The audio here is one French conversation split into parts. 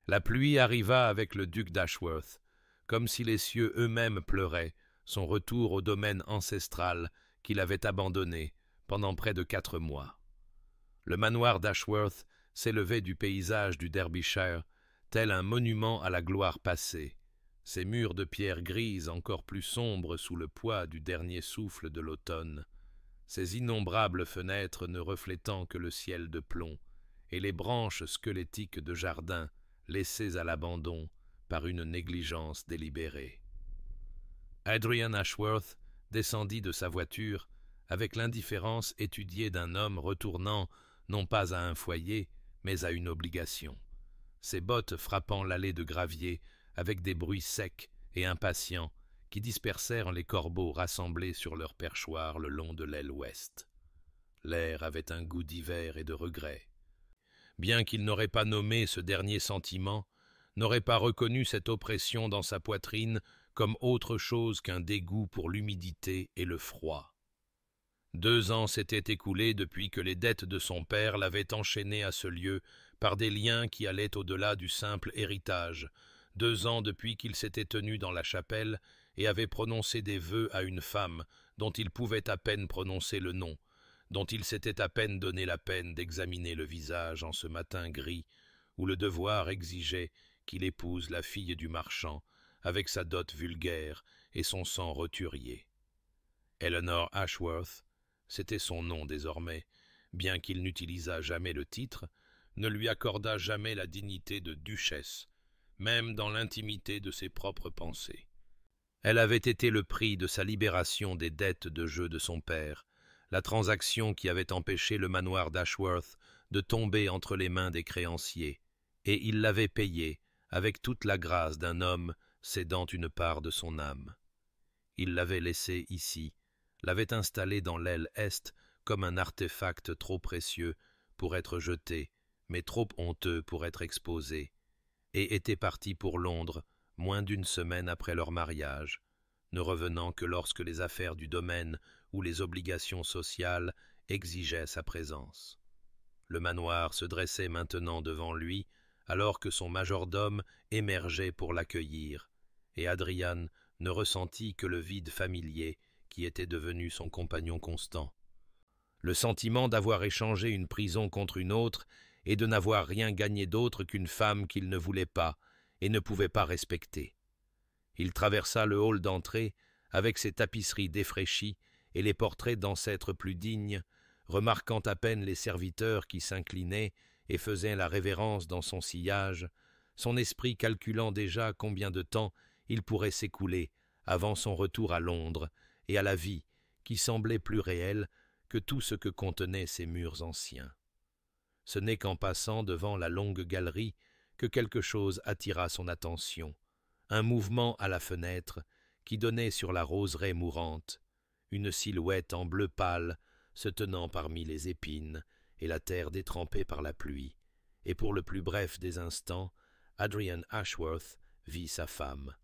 La pluie arriva avec le duc d'Ashworth, comme si les cieux eux-mêmes pleuraient son retour au domaine ancestral qu'il avait abandonné pendant près de 4 mois. Le manoir d'Ashworth s'élevait du paysage du Derbyshire, tel un monument à la gloire passée, ses murs de pierre grise encore plus sombres sous le poids du dernier souffle de l'automne, ses innombrables fenêtres ne reflétant que le ciel de plomb, et les branches squelettiques de jardin laissées à l'abandon par une négligence délibérée. Adrian Ashworth descendit de sa voiture avec l'indifférence étudiée d'un homme retournant non pas à un foyer, mais à une obligation, ses bottes frappant l'allée de gravier avec des bruits secs et impatients qui dispersèrent les corbeaux rassemblés sur leur perchoir le long de l'aile ouest. L'air avait un goût d'hiver et de regret. Bien qu'il n'aurait pas nommé ce dernier sentiment, n'aurait pas reconnu cette oppression dans sa poitrine comme autre chose qu'un dégoût pour l'humidité et le froid. 2 ans s'étaient écoulés depuis que les dettes de son père l'avaient enchaîné à ce lieu par des liens qui allaient au-delà du simple héritage, 2 ans depuis qu'il s'était tenu dans la chapelle et avait prononcé des vœux à une femme dont il pouvait à peine prononcer le nom, dont il s'était à peine donné la peine d'examiner le visage en ce matin gris où le devoir exigeait qu'il épouse la fille du marchand avec sa dot vulgaire et son sang roturier. Eleanor Ashworth, c'était son nom désormais, bien qu'il n'utilisât jamais le titre, ne lui accorda jamais la dignité de duchesse, même dans l'intimité de ses propres pensées. Elle avait été le prix de sa libération des dettes de jeu de son père, la transaction qui avait empêché le manoir d'Ashworth de tomber entre les mains des créanciers, et il l'avait payée avec toute la grâce d'un homme cédant une part de son âme. Il l'avait laissée ici, l'avait installée dans l'aile est comme un artefact trop précieux pour être jeté, mais trop honteux pour être exposé, et était parti pour Londres moins d'1 semaine après leur mariage, ne revenant que lorsque les affaires du domaine ou les obligations sociales exigeaient sa présence. Le manoir se dressait maintenant devant lui, alors que son majordome émergeait pour l'accueillir, et Adrian ne ressentit que le vide familier qui était devenu son compagnon constant. Le sentiment d'avoir échangé une prison contre une autre et de n'avoir rien gagné d'autre qu'une femme qu'il ne voulait pas et ne pouvait pas respecter. Il traversa le hall d'entrée avec ses tapisseries défraîchies et les portraits d'ancêtres plus dignes, remarquant à peine les serviteurs qui s'inclinaient et faisaient la révérence dans son sillage, son esprit calculant déjà combien de temps il pourrait s'écouler avant son retour à Londres et à la vie qui semblait plus réelle que tout ce que contenaient ces murs anciens. Ce n'est qu'en passant devant la longue galerie que quelque chose attira son attention, un mouvement à la fenêtre qui donnait sur la roseraie mourante, une silhouette en bleu pâle se tenant parmi les épines et la terre détrempée par la pluie, et pour le plus bref des instants, Adrian Ashworth vit sa femme.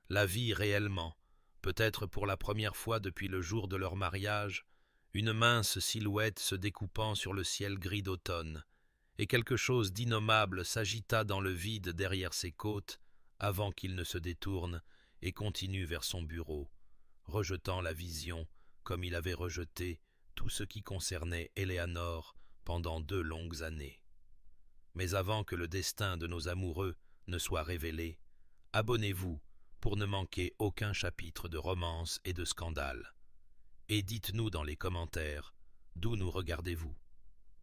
La vit réellement, peut-être pour la première fois depuis le jour de leur mariage, une mince silhouette se découpant sur le ciel gris d'automne, et quelque chose d'innommable s'agita dans le vide derrière ses côtes avant qu'il ne se détourne et continue vers son bureau, rejetant la vision comme il avait rejeté tout ce qui concernait Éléanore pendant 2 longues années. Mais avant que le destin de nos amoureux ne soit révélé, abonnez-vous pour ne manquer aucun chapitre de romance et de scandale. Et dites-nous dans les commentaires d'où nous regardez-vous.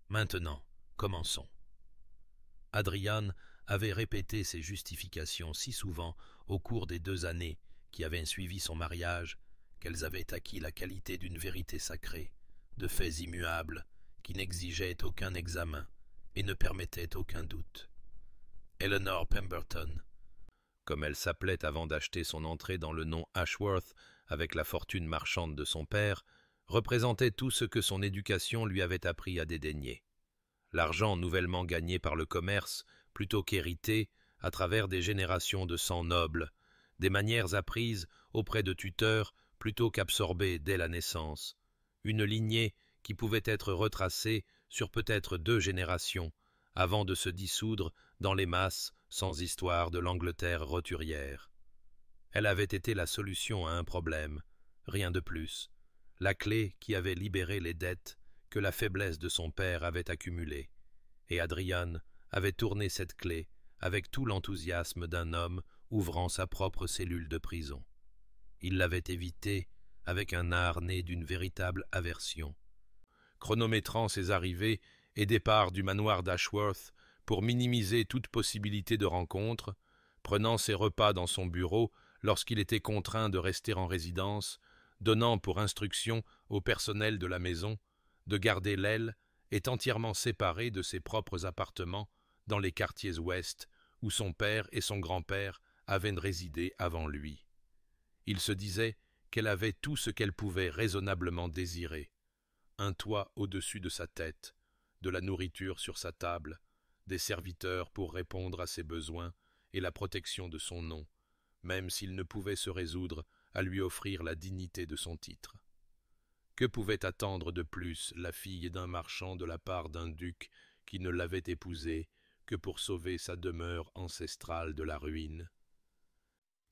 Maintenant, commençons. Adrian avait répété ses justifications si souvent au cours des 2 années qui avaient suivi son mariage qu'elles avaient acquis la qualité d'une vérité sacrée, de faits immuables qui n'exigeaient aucun examen et ne permettaient aucun doute. Eleanor Pemberton, comme elle s'appelait avant d'acheter son entrée dans le nom Ashworth avec la fortune marchande de son père, représentait tout ce que son éducation lui avait appris à dédaigner. L'argent nouvellement gagné par le commerce, plutôt qu'hérité, à travers des générations de sang noble, des manières apprises auprès de tuteurs plutôt qu'absorbées dès la naissance, une lignée qui pouvait être retracée sur peut-être 2 générations, avant de se dissoudre dans les masses sans histoire de l'Angleterre roturière. Elle avait été la solution à un problème, rien de plus, la clé qui avait libéré les dettes que la faiblesse de son père avait accumulées, et Adrian avait tourné cette clé avec tout l'enthousiasme d'un homme ouvrant sa propre cellule de prison. Il l'avait évitée avec un art né d'une véritable aversion. Chronométrant ses arrivées et départs du manoir d'Ashworth pour minimiser toute possibilité de rencontre, prenant ses repas dans son bureau lorsqu'il était contraint de rester en résidence, donnant pour instruction au personnel de la maison de garder l'aile, est entièrement séparé de ses propres appartements dans les quartiers ouest où son père et son grand-père avaient résidé avant lui. Il se disait qu'elle avait tout ce qu'elle pouvait raisonnablement désirer: un toit au-dessus de sa tête, de la nourriture sur sa table, des serviteurs pour répondre à ses besoins et la protection de son nom, même s'il ne pouvait se résoudre à lui offrir la dignité de son titre. Que pouvait attendre de plus la fille d'un marchand de la part d'un duc qui ne l'avait épousée que pour sauver sa demeure ancestrale de la ruine?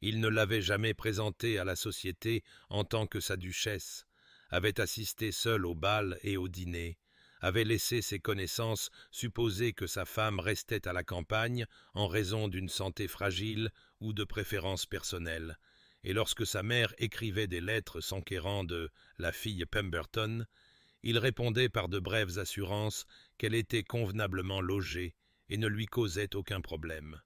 Il ne l'avait jamais présentée à la société en tant que sa duchesse, avait assisté seul au bal et au dîner, avait laissé ses connaissances supposer que sa femme restait à la campagne en raison d'une santé fragile ou de préférences personnelles, et lorsque sa mère écrivait des lettres s'enquérant de la fille Pemberton, il répondait par de brèves assurances qu'elle était convenablement logée et ne lui causait aucun problème.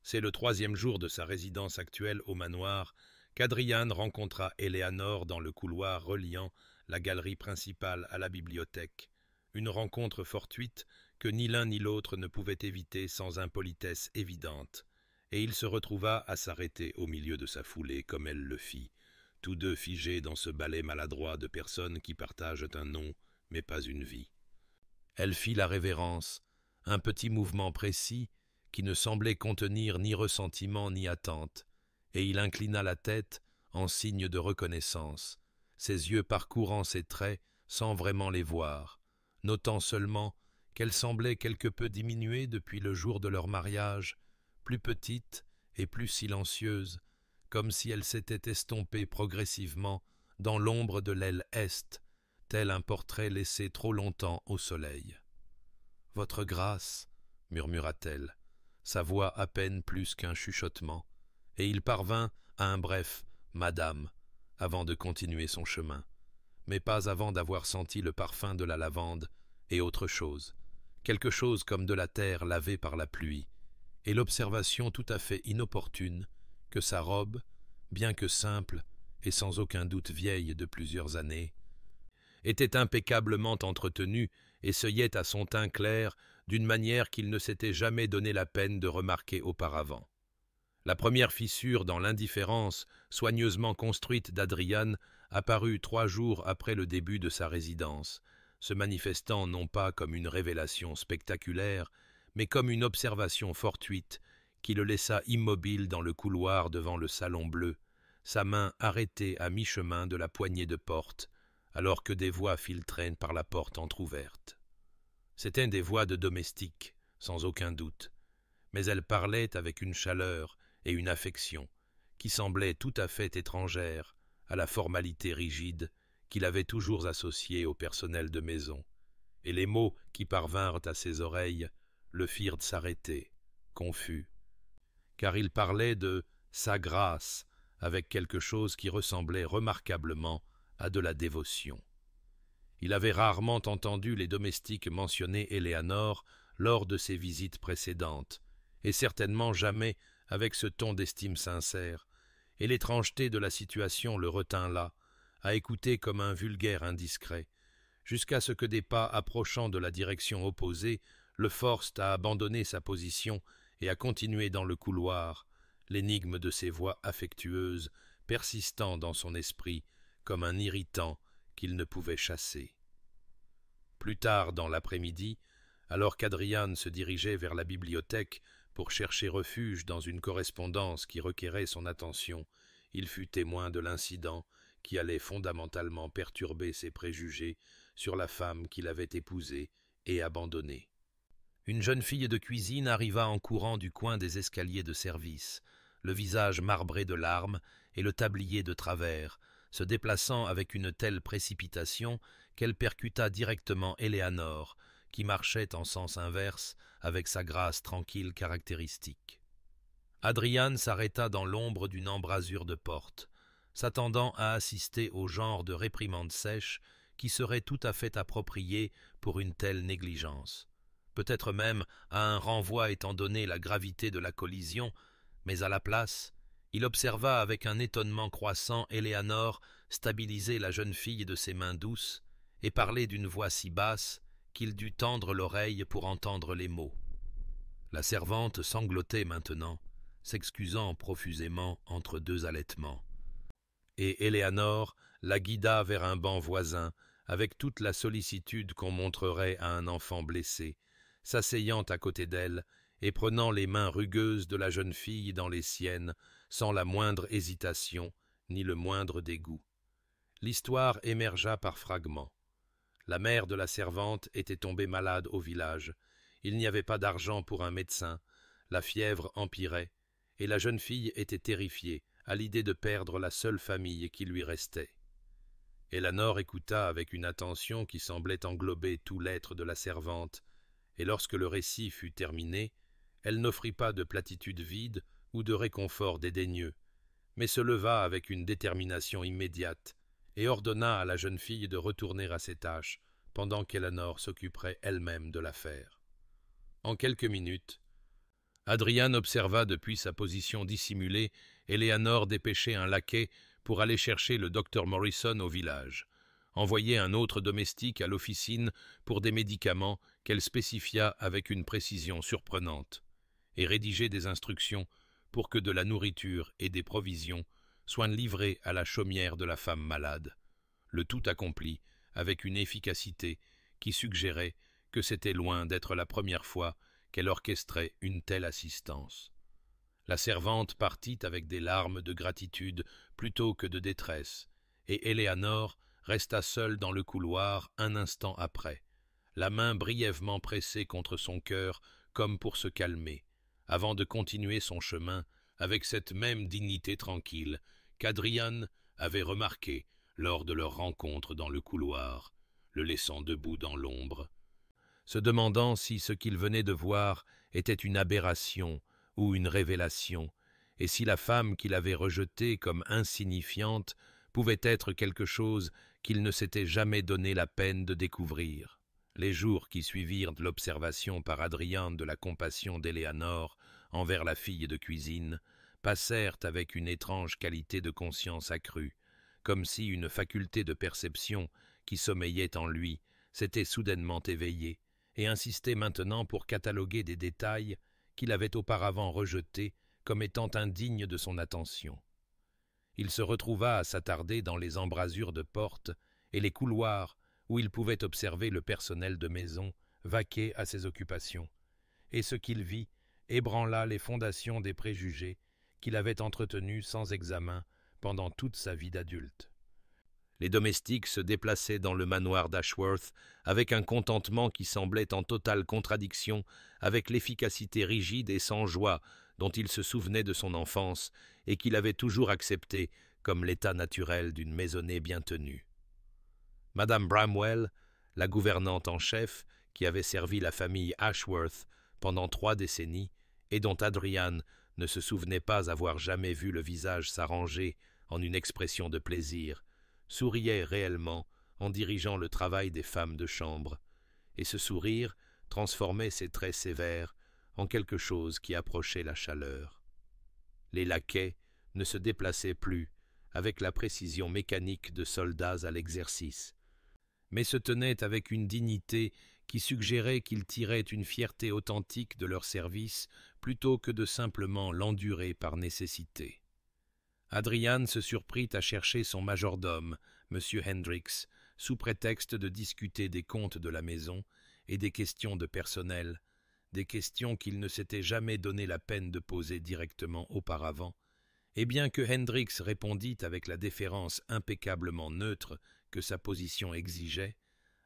C'est le 3e jour de sa résidence actuelle au manoir qu'Adrian rencontra Eleanor dans le couloir reliant la galerie principale à la bibliothèque, une rencontre fortuite que ni l'un ni l'autre ne pouvait éviter sans impolitesse évidente, et il se retrouva à s'arrêter au milieu de sa foulée comme elle le fit, tous deux figés dans ce ballet maladroit de personnes qui partagent un nom mais pas une vie. Elle fit la révérence, un petit mouvement précis qui ne semblait contenir ni ressentiment ni attente, et il inclina la tête en signe de reconnaissance, ses yeux parcourant ses traits sans vraiment les voir, notant seulement qu'elle semblait quelque peu diminuée depuis le jour de leur mariage, plus petite et plus silencieuse, comme si elle s'était estompée progressivement dans l'ombre de l'aile est, tel un portrait laissé trop longtemps au soleil. « Votre grâce » murmura-t-elle, sa voix à peine plus qu'un chuchotement, et il parvint à un bref « Madame » avant de continuer son chemin, mais pas avant d'avoir senti le parfum de la lavande et autre chose, quelque chose comme de la terre lavée par la pluie, et l'observation tout à fait inopportune que sa robe, bien que simple et sans aucun doute vieille de plusieurs années, était impeccablement entretenue et seyait à son teint clair d'une manière qu'il ne s'était jamais donné la peine de remarquer auparavant. La première fissure dans l'indifférence soigneusement construite d'Adrian apparut 3 jours après le début de sa résidence, se manifestant non pas comme une révélation spectaculaire, mais comme une observation fortuite qui le laissa immobile dans le couloir devant le salon bleu, sa main arrêtée à mi-chemin de la poignée de porte, alors que des voix filtraient par la porte entr'ouverte. C'étaient des voix de domestiques, sans aucun doute, mais elles parlaient avec une chaleur et une affection qui semblaient tout à fait étrangères à la formalité rigide qu'il avait toujours associée au personnel de maison, et les mots qui parvinrent à ses oreilles le firent s'arrêter, confus, car il parlait de « sa grâce » avec quelque chose qui ressemblait remarquablement à de la dévotion. Il avait rarement entendu les domestiques mentionner Eleanor lors de ses visites précédentes, et certainement jamais avec ce ton d'estime sincère, et l'étrangeté de la situation le retint là, à écouter comme un vulgaire indiscret, jusqu'à ce que des pas approchant de la direction opposée le forcent à abandonner sa position et à continuer dans le couloir, l'énigme de ses voix affectueuses persistant dans son esprit comme un irritant qu'il ne pouvait chasser. Plus tard dans l'après-midi, alors qu'Adrian se dirigeait vers la bibliothèque pour chercher refuge dans une correspondance qui requérait son attention, il fut témoin de l'incident qui allait fondamentalement perturber ses préjugés sur la femme qu'il avait épousée et abandonnée. Une jeune fille de cuisine arriva en courant du coin des escaliers de service, le visage marbré de larmes et le tablier de travers, se déplaçant avec une telle précipitation qu'elle percuta directement Éléanore, qui marchait en sens inverse avec sa grâce tranquille caractéristique. Adrian s'arrêta dans l'ombre d'une embrasure de porte, s'attendant à assister au genre de réprimande sèche qui serait tout à fait appropriée pour une telle négligence. Peut-être même à un renvoi étant donné la gravité de la collision, mais à la place, il observa avec un étonnement croissant Éléanore stabiliser la jeune fille de ses mains douces et parler d'une voix si basse qu'il dut tendre l'oreille pour entendre les mots. La servante sanglotait maintenant, s'excusant profusément entre deux halètements. Et Éléanore la guida vers un banc voisin, avec toute la sollicitude qu'on montrerait à un enfant blessé, s'asseyant à côté d'elle et prenant les mains rugueuses de la jeune fille dans les siennes, sans la moindre hésitation ni le moindre dégoût. L'histoire émergea par fragments. La mère de la servante était tombée malade au village. Il n'y avait pas d'argent pour un médecin, la fièvre empirait, et la jeune fille était terrifiée à l'idée de perdre la seule famille qui lui restait. Éléanore écouta avec une attention qui semblait englober tout l'être de la servante, et lorsque le récit fut terminé, elle n'offrit pas de platitude vide ou de réconfort dédaigneux, mais se leva avec une détermination immédiate et ordonna à la jeune fille de retourner à ses tâches pendant qu'Éléanore s'occuperait elle-même de l'affaire. En quelques minutes, Adrian observa depuis sa position dissimulée Éléanore dépêcher un laquais pour aller chercher le docteur Morrison au village, envoyer un autre domestique à l'officine pour des médicaments qu'elle spécifia avec une précision surprenante, et rédiger des instructions pour que de la nourriture et des provisions soient livrées à la chaumière de la femme malade, le tout accompli avec une efficacité qui suggérait que c'était loin d'être la première fois qu'elle orchestrait une telle assistance. La servante partit avec des larmes de gratitude plutôt que de détresse, et Éléanore resta seule dans le couloir un instant après, la main brièvement pressée contre son cœur comme pour se calmer, avant de continuer son chemin avec cette même dignité tranquille qu'Adrian avait remarquée lors de leur rencontre dans le couloir, le laissant debout dans l'ombre, se demandant si ce qu'il venait de voir était une aberration ou une révélation, et si la femme qu'il avait rejetée comme insignifiante pouvait être quelque chose qu'il ne s'était jamais donné la peine de découvrir. Les jours qui suivirent l'observation par Adrian de la compassion d'Éléanore envers la fille de cuisine passèrent avec une étrange qualité de conscience accrue, comme si une faculté de perception qui sommeillait en lui s'était soudainement éveillée et insistait maintenant pour cataloguer des détails qu'il avait auparavant rejetés comme étant indignes de son attention. Il se retrouva à s'attarder dans les embrasures de portes et les couloirs où il pouvait observer le personnel de maison vaquer à ses occupations, et ce qu'il vit ébranla les fondations des préjugés qu'il avait entretenus sans examen pendant toute sa vie d'adulte. Les domestiques se déplaçaient dans le manoir d'Ashworth avec un contentement qui semblait en totale contradiction avec l'efficacité rigide et sans joie dont il se souvenait de son enfance et qu'il avait toujours accepté comme l'état naturel d'une maisonnée bien tenue. Madame Bramwell, la gouvernante en chef, qui avait servi la famille Ashworth pendant 3 décennies et dont Adrian ne se souvenait pas avoir jamais vu le visage s'arranger en une expression de plaisir, souriait réellement en dirigeant le travail des femmes de chambre, et ce sourire transformait ses traits sévères en quelque chose qui approchait la chaleur. Les laquais ne se déplaçaient plus avec la précision mécanique de soldats à l'exercice, mais se tenaient avec une dignité qui suggérait qu'ils tiraient une fierté authentique de leur service plutôt que de simplement l'endurer par nécessité. Adrian se surprit à chercher son majordome, M. Hendricks, sous prétexte de discuter des comptes de la maison et des questions de personnel, des questions qu'il ne s'était jamais donné la peine de poser directement auparavant, et bien que Hendricks répondit avec la déférence impeccablement neutre que sa position exigeait,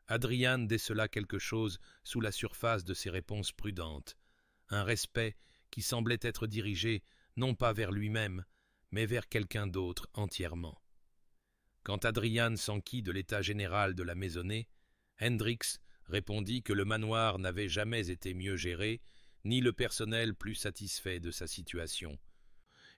Adrian décela quelque chose sous la surface de ses réponses prudentes, un respect qui semblait être dirigé non pas vers lui-même, mais vers quelqu'un d'autre entièrement. Quand Adrian s'enquit de l'état général de la maisonnée, Hendrix répondit que le manoir n'avait jamais été mieux géré, ni le personnel plus satisfait de sa situation.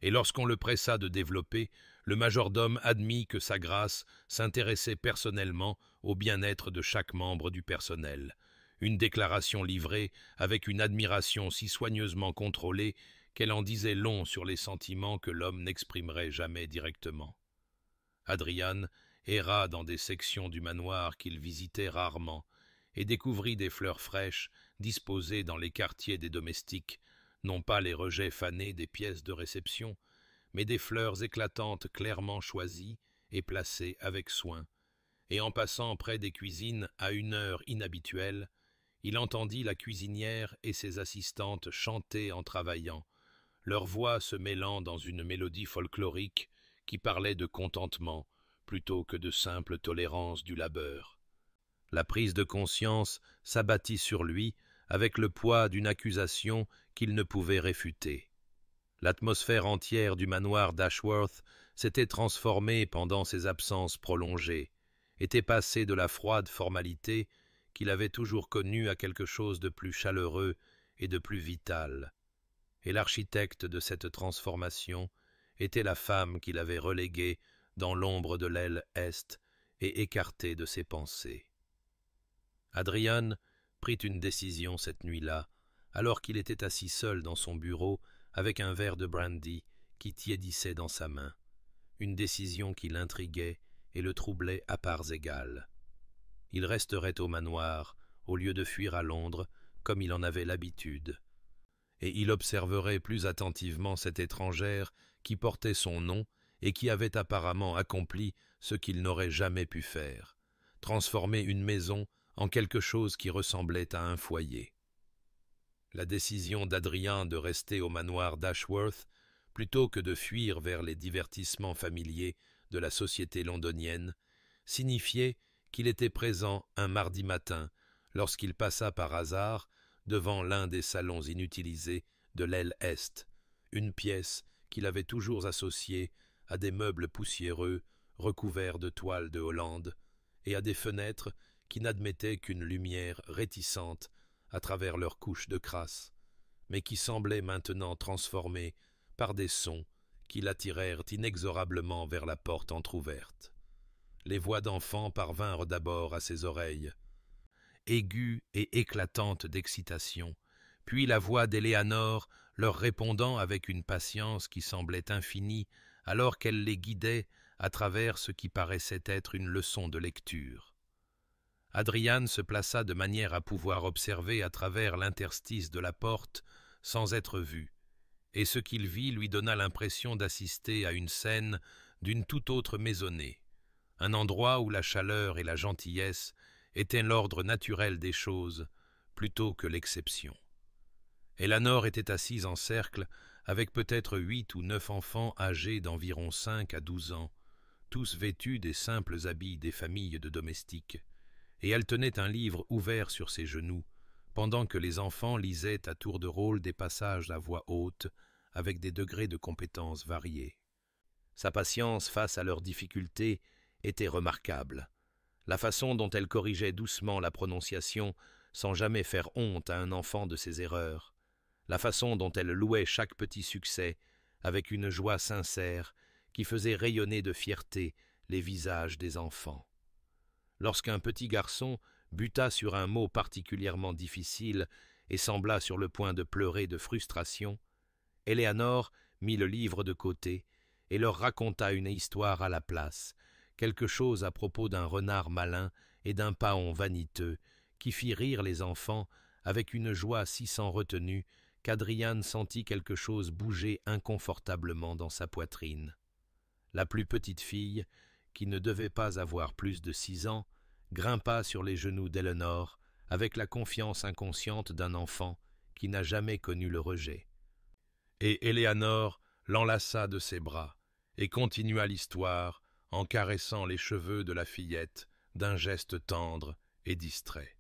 Et lorsqu'on le pressa de développer, le majordome admit que sa grâce s'intéressait personnellement au bien-être de chaque membre du personnel. Une déclaration livrée avec une admiration si soigneusement contrôlée qu'elle en disait long sur les sentiments que l'homme n'exprimerait jamais directement. Adrian erra dans des sections du manoir qu'il visitait rarement et découvrit des fleurs fraîches disposées dans les quartiers des domestiques, non pas les rejets fanés des pièces de réception, mais des fleurs éclatantes clairement choisies et placées avec soin. Et en passant près des cuisines à une heure inhabituelle, il entendit la cuisinière et ses assistantes chanter en travaillant, leurs voix se mêlant dans une mélodie folklorique qui parlait de contentement plutôt que de simple tolérance du labeur. La prise de conscience s'abattit sur lui avec le poids d'une accusation qu'il ne pouvait réfuter. L'atmosphère entière du manoir d'Ashworth s'était transformée pendant ses absences prolongées, était passée de la froide formalité qu'il avait toujours connue à quelque chose de plus chaleureux et de plus vital. Et l'architecte de cette transformation était la femme qu'il avait reléguée dans l'ombre de l'aile est et écartée de ses pensées. Adrian prit une décision cette nuit-là, alors qu'il était assis seul dans son bureau avec un verre de brandy qui tiédissait dans sa main, une décision qui l'intriguait et le troublait à parts égales. Il resterait au manoir, au lieu de fuir à Londres, comme il en avait l'habitude, et il observerait plus attentivement cette étrangère qui portait son nom et qui avait apparemment accompli ce qu'il n'aurait jamais pu faire, transformer une maison en quelque chose qui ressemblait à un foyer. La décision d'Adrien de rester au manoir d'Ashworth, plutôt que de fuir vers les divertissements familiers de la société londonienne, signifiait qu'il était présent un mardi matin lorsqu'il passa par hasard devant l'un des salons inutilisés de l'aile est, une pièce qu'il avait toujours associée à des meubles poussiéreux recouverts de toiles de Hollande et à des fenêtres qui n'admettaient qu'une lumière réticente à travers leurs couches de crasse, mais qui semblaient maintenant transformées par des sons qui l'attirèrent inexorablement vers la porte entr'ouverte. Les voix d'enfants parvinrent d'abord à ses oreilles, aiguës et éclatantes d'excitation, puis la voix d'Éléanore leur répondant avec une patience qui semblait infinie alors qu'elle les guidait à travers ce qui paraissait être une leçon de lecture. Adrian se plaça de manière à pouvoir observer à travers l'interstice de la porte sans être vu, et ce qu'il vit lui donna l'impression d'assister à une scène d'une toute autre maisonnée, un endroit où la chaleur et la gentillesse étaient l'ordre naturel des choses plutôt que l'exception. Éléanore était assise en cercle avec peut-être 8 ou 9 enfants âgés d'environ 5 à 12 ans, tous vêtus des simples habits des familles de domestiques, et elle tenait un livre ouvert sur ses genoux, pendant que les enfants lisaient à tour de rôle des passages à voix haute, avec des degrés de compétence variés. Sa patience face à leurs difficultés était remarquable. La façon dont elle corrigeait doucement la prononciation, sans jamais faire honte à un enfant de ses erreurs, la façon dont elle louait chaque petit succès, avec une joie sincère qui faisait rayonner de fierté les visages des enfants. Lorsqu'un petit garçon buta sur un mot particulièrement difficile et sembla sur le point de pleurer de frustration, Éléanore mit le livre de côté et leur raconta une histoire à la place, quelque chose à propos d'un renard malin et d'un paon vaniteux, qui fit rire les enfants avec une joie si sans retenue qu'Adrian sentit quelque chose bouger inconfortablement dans sa poitrine. La plus petite fille, qui ne devait pas avoir plus de 6 ans, grimpa sur les genoux d'Éléanore avec la confiance inconsciente d'un enfant qui n'a jamais connu le rejet. Et Éléanore l'enlaça de ses bras et continua l'histoire en caressant les cheveux de la fillette d'un geste tendre et distrait.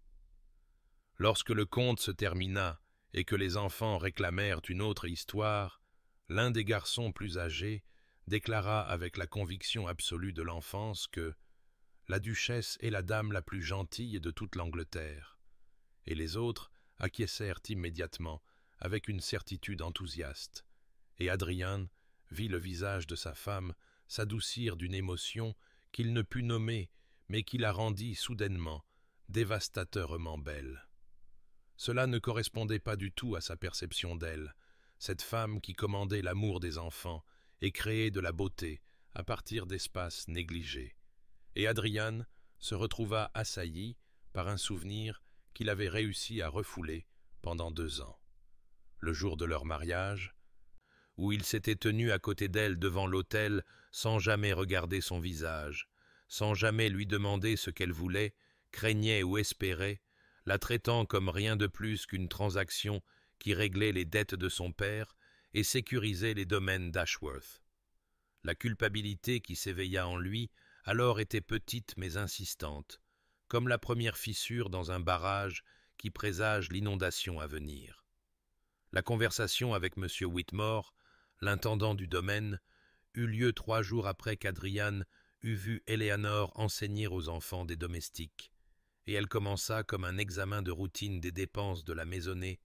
Lorsque le conte se termina et que les enfants réclamèrent une autre histoire, l'un des garçons plus âgés déclara avec la conviction absolue de l'enfance que la duchesse est la dame la plus gentille de toute l'Angleterre, et les autres acquiescèrent immédiatement avec une certitude enthousiaste, et Adrian vit le visage de sa femme s'adoucir d'une émotion qu'il ne put nommer, mais qui la rendit soudainement dévastateurement belle. Cela ne correspondait pas du tout à sa perception d'elle, cette femme qui commandait l'amour des enfants et créait de la beauté à partir d'espaces négligés. Et Adrian se retrouva assailli par un souvenir qu'il avait réussi à refouler pendant 2 ans. Le jour de leur mariage, où il s'était tenu à côté d'elle devant l'autel sans jamais regarder son visage, sans jamais lui demander ce qu'elle voulait, craignait ou espérait, la traitant comme rien de plus qu'une transaction qui réglait les dettes de son père et sécurisait les domaines d'Ashworth. La culpabilité qui s'éveilla en lui alors était petite mais insistante, comme la première fissure dans un barrage qui présage l'inondation à venir. La conversation avec M. Whitmore, l'intendant du domaine, eut lieu 3 jours après qu'Adrian eut vu Éléanore enseigner aux enfants des domestiques, et elle commença comme un examen de routine des dépenses de la maisonnée,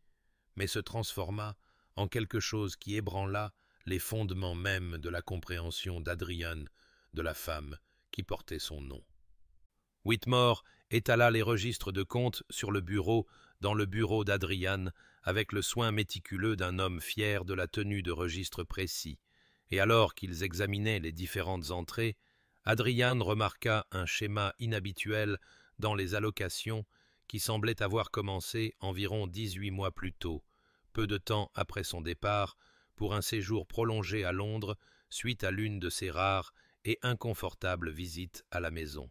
mais se transforma en quelque chose qui ébranla les fondements mêmes de la compréhension d'Adrian, de la femme qui portait son nom. Whitmore étala les registres de comptes sur le bureau, dans le bureau d'Adrian, avec le soin méticuleux d'un homme fier de la tenue de registres précis, et alors qu'ils examinaient les différentes entrées, Adrian remarqua un schéma inhabituel dans les allocations qui semblait avoir commencé environ 18 mois plus tôt, peu de temps après son départ, pour un séjour prolongé à Londres suite à l'une de ses rares et inconfortables visites à la maison.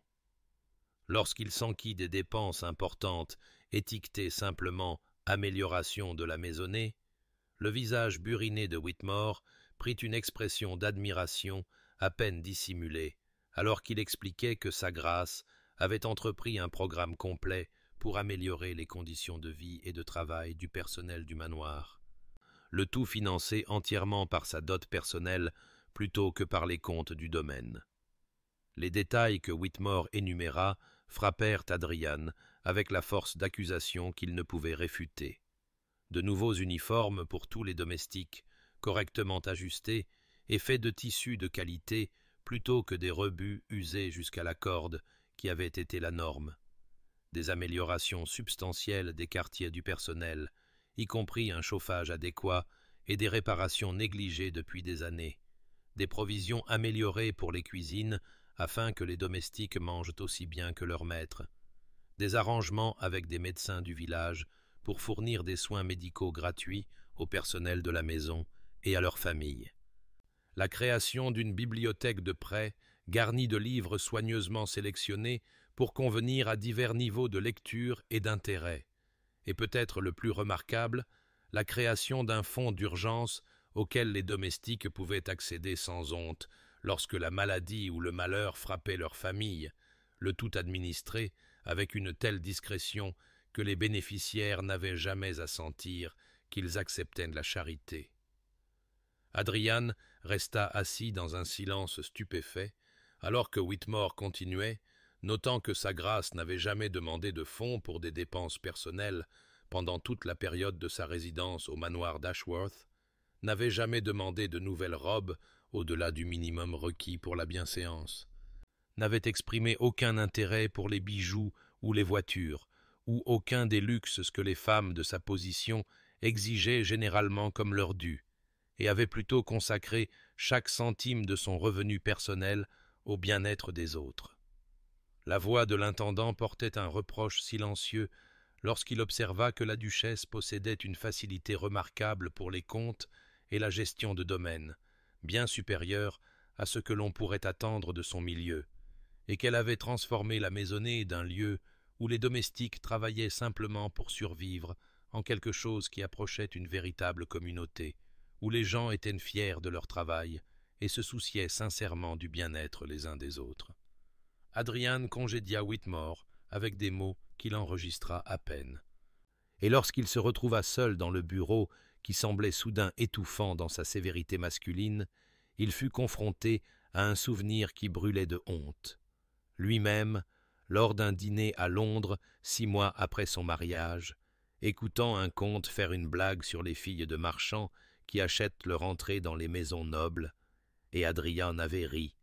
Lorsqu'il s'enquit des dépenses importantes étiquetées simplement « amélioration de la maisonnée », le visage buriné de Whitmore prit une expression d'admiration à peine dissimulée, alors qu'il expliquait que sa grâce avait entrepris un programme complet pour améliorer les conditions de vie et de travail du personnel du manoir, le tout financé entièrement par sa dot personnelle plutôt que par les comptes du domaine. Les détails que Whitmore énuméra frappèrent Adrian avec la force d'accusation qu'il ne pouvait réfuter. De nouveaux uniformes pour tous les domestiques, correctement ajustés et faits de tissus de qualité plutôt que des rebuts usés jusqu'à la corde qui avait été la norme. Des améliorations substantielles des quartiers du personnel, y compris un chauffage adéquat et des réparations négligées depuis des années. Des provisions améliorées pour les cuisines afin que les domestiques mangent aussi bien que leurs maîtres. Des arrangements avec des médecins du village pour fournir des soins médicaux gratuits au personnel de la maison et à leurs familles. La création d'une bibliothèque de prêt garnie de livres soigneusement sélectionnés pour convenir à divers niveaux de lecture et d'intérêt. Et peut-être le plus remarquable, la création d'un fonds d'urgence auquel les domestiques pouvaient accéder sans honte lorsque la maladie ou le malheur frappait leur famille, le tout administré avec une telle discrétion que les bénéficiaires n'avaient jamais à sentir qu'ils acceptaient de la charité. Adrian resta assis dans un silence stupéfait, alors que Whitmore continuait, notant que sa grâce n'avait jamais demandé de fonds pour des dépenses personnelles pendant toute la période de sa résidence au manoir d'Ashworth, n'avait jamais demandé de nouvelles robes au-delà du minimum requis pour la bienséance, n'avait exprimé aucun intérêt pour les bijoux ou les voitures, ou aucun des luxes que les femmes de sa position exigeaient généralement comme leur dû, et avait plutôt consacré chaque centime de son revenu personnel au bien-être des autres. La voix de l'intendant portait un reproche silencieux lorsqu'il observa que la duchesse possédait une facilité remarquable pour les comptes et la gestion de domaines, bien supérieure à ce que l'on pourrait attendre de son milieu, et qu'elle avait transformé la maisonnée d'un lieu où les domestiques travaillaient simplement pour survivre en quelque chose qui approchait une véritable communauté, où les gens étaient fiers de leur travail et se souciaient sincèrement du bien-être les uns des autres. Adrian congédia Whitmore avec des mots qu'il enregistra à peine. Et lorsqu'il se retrouva seul dans le bureau, qui semblait soudain étouffant dans sa sévérité masculine, il fut confronté à un souvenir qui brûlait de honte. Lui-même, lors d'un dîner à Londres, 6 mois après son mariage, écoutant un comte faire une blague sur les filles de marchands qui achètent leur entrée dans les maisons nobles, et Adrian avait ri.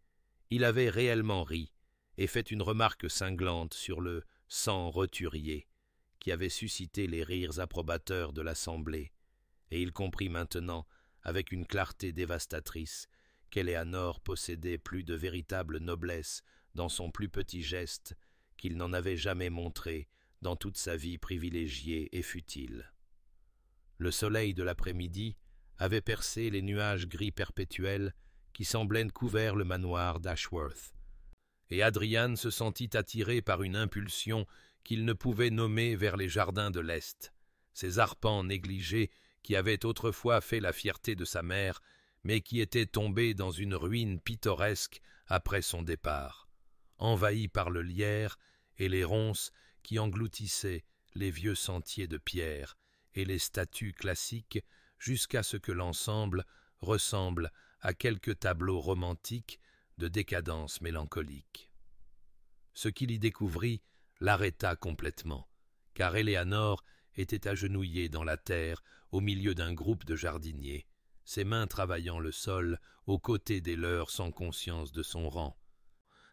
Il avait réellement ri, et fait une remarque cinglante sur le « sang roturier » qui avait suscité les rires approbateurs de l'Assemblée, et il comprit maintenant, avec une clarté dévastatrice, qu'Éléanore possédait plus de véritable noblesse dans son plus petit geste qu'il n'en avait jamais montré dans toute sa vie privilégiée et futile. Le soleil de l'après-midi avait percé les nuages gris perpétuels qui semblaient couvrir le manoir d'Ashworth, et Adrian se sentit attiré par une impulsion qu'il ne pouvait nommer vers les jardins de l'Est, ces arpents négligés qui avaient autrefois fait la fierté de sa mère, mais qui étaient tombés dans une ruine pittoresque après son départ, envahis par le lierre et les ronces qui engloutissaient les vieux sentiers de pierre et les statues classiques jusqu'à ce que l'ensemble ressemble à quelques tableaux romantiques de décadence mélancolique. Ce qu'il y découvrit l'arrêta complètement, car Éléanore était agenouillée dans la terre au milieu d'un groupe de jardiniers, ses mains travaillant le sol aux côtés des leurs sans conscience de son rang.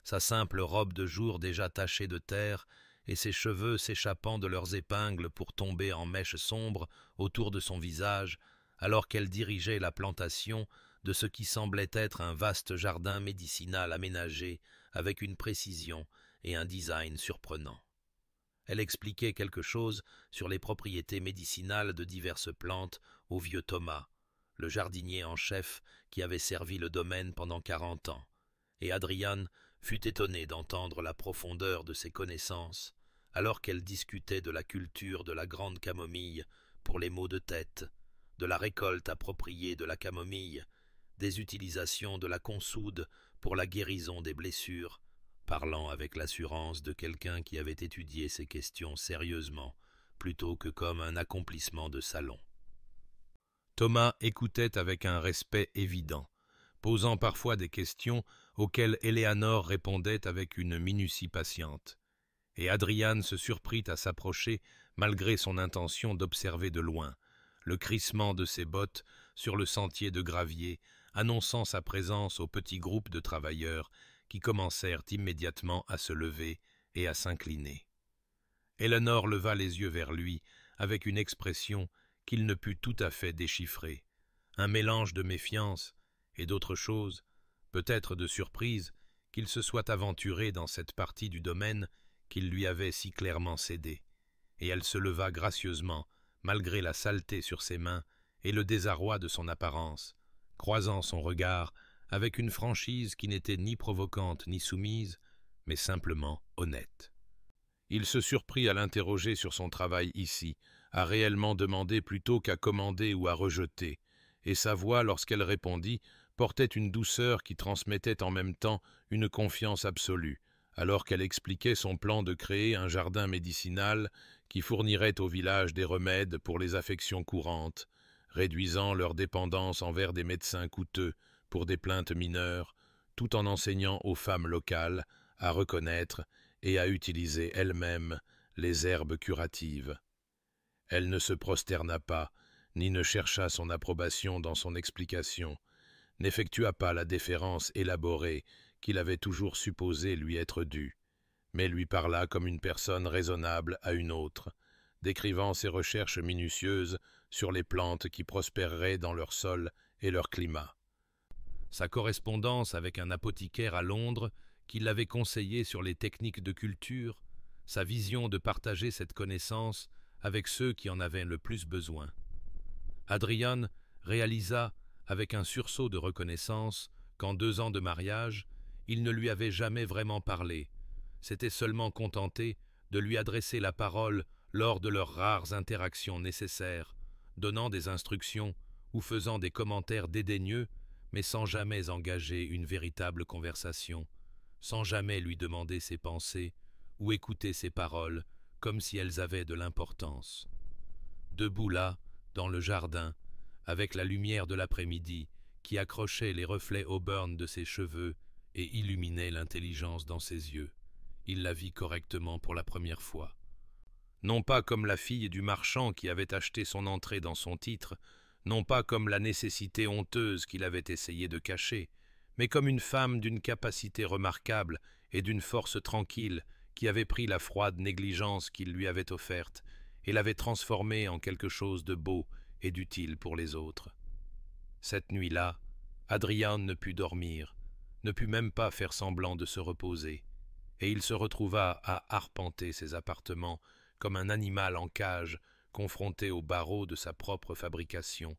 Sa simple robe de jour déjà tachée de terre et ses cheveux s'échappant de leurs épingles pour tomber en mèches sombres autour de son visage, alors qu'elle dirigeait la plantation de ce qui semblait être un vaste jardin médicinal aménagé avec une précision et un design surprenant. Elle expliquait quelque chose sur les propriétés médicinales de diverses plantes au vieux Thomas, le jardinier en chef qui avait servi le domaine pendant 40 ans, et Adrian fut étonné d'entendre la profondeur de ses connaissances, alors qu'elle discutait de la culture de la grande camomille pour les maux de tête, de la récolte appropriée de la camomille, des utilisations de la consoude pour la guérison des blessures, parlant avec l'assurance de quelqu'un qui avait étudié ces questions sérieusement, plutôt que comme un accomplissement de salon. Thomas écoutait avec un respect évident, posant parfois des questions auxquelles Éléanore répondait avec une minutie patiente, et Adrian se surprit à s'approcher malgré son intention d'observer de loin, le crissement de ses bottes sur le sentier de gravier, annonçant sa présence au petit groupe de travailleurs qui commencèrent immédiatement à se lever et à s'incliner. Éléanore leva les yeux vers lui avec une expression qu'il ne put tout à fait déchiffrer, un mélange de méfiance et d'autre chose, peut-être de surprise, qu'il se soit aventuré dans cette partie du domaine qu'il lui avait si clairement cédée, et elle se leva gracieusement, malgré la saleté sur ses mains et le désarroi de son apparence, croisant son regard avec une franchise qui n'était ni provocante ni soumise, mais simplement honnête. Il se surprit à l'interroger sur son travail ici, à réellement demander plutôt qu'à commander ou à rejeter, et sa voix, lorsqu'elle répondit, portait une douceur qui transmettait en même temps une confiance absolue, alors qu'elle expliquait son plan de créer un jardin médicinal qui fournirait au village des remèdes pour les affections courantes, réduisant leur dépendance envers des médecins coûteux pour des plaintes mineures, tout en enseignant aux femmes locales à reconnaître et à utiliser elles-mêmes les herbes curatives. Elle ne se prosterna pas, ni ne chercha son approbation dans son explication, n'effectua pas la déférence élaborée qu'il avait toujours supposé lui être due, mais lui parla comme une personne raisonnable à une autre, décrivant ses recherches minutieuses sur les plantes qui prospéreraient dans leur sol et leur climat. Sa correspondance avec un apothicaire à Londres qui l'avait conseillé sur les techniques de culture, sa vision de partager cette connaissance avec ceux qui en avaient le plus besoin. Adrian réalisa avec un sursaut de reconnaissance qu'en 2 ans de mariage, il ne lui avait jamais vraiment parlé, s'était seulement contenté de lui adresser la parole lors de leurs rares interactions nécessaires, donnant des instructions ou faisant des commentaires dédaigneux, mais sans jamais engager une véritable conversation, sans jamais lui demander ses pensées ou écouter ses paroles comme si elles avaient de l'importance. Debout là, dans le jardin, avec la lumière de l'après-midi qui accrochait les reflets auburn de ses cheveux et illuminait l'intelligence dans ses yeux, il la vit correctement pour la première fois. Non pas comme la fille du marchand qui avait acheté son entrée dans son titre, non pas comme la nécessité honteuse qu'il avait essayé de cacher, mais comme une femme d'une capacité remarquable et d'une force tranquille qui avait pris la froide négligence qu'il lui avait offerte et l'avait transformée en quelque chose de beau et d'utile pour les autres. Cette nuit-là, Adrian ne put dormir, ne put même pas faire semblant de se reposer, et il se retrouva à arpenter ses appartements comme un animal en cage confronté aux barreaux de sa propre fabrication,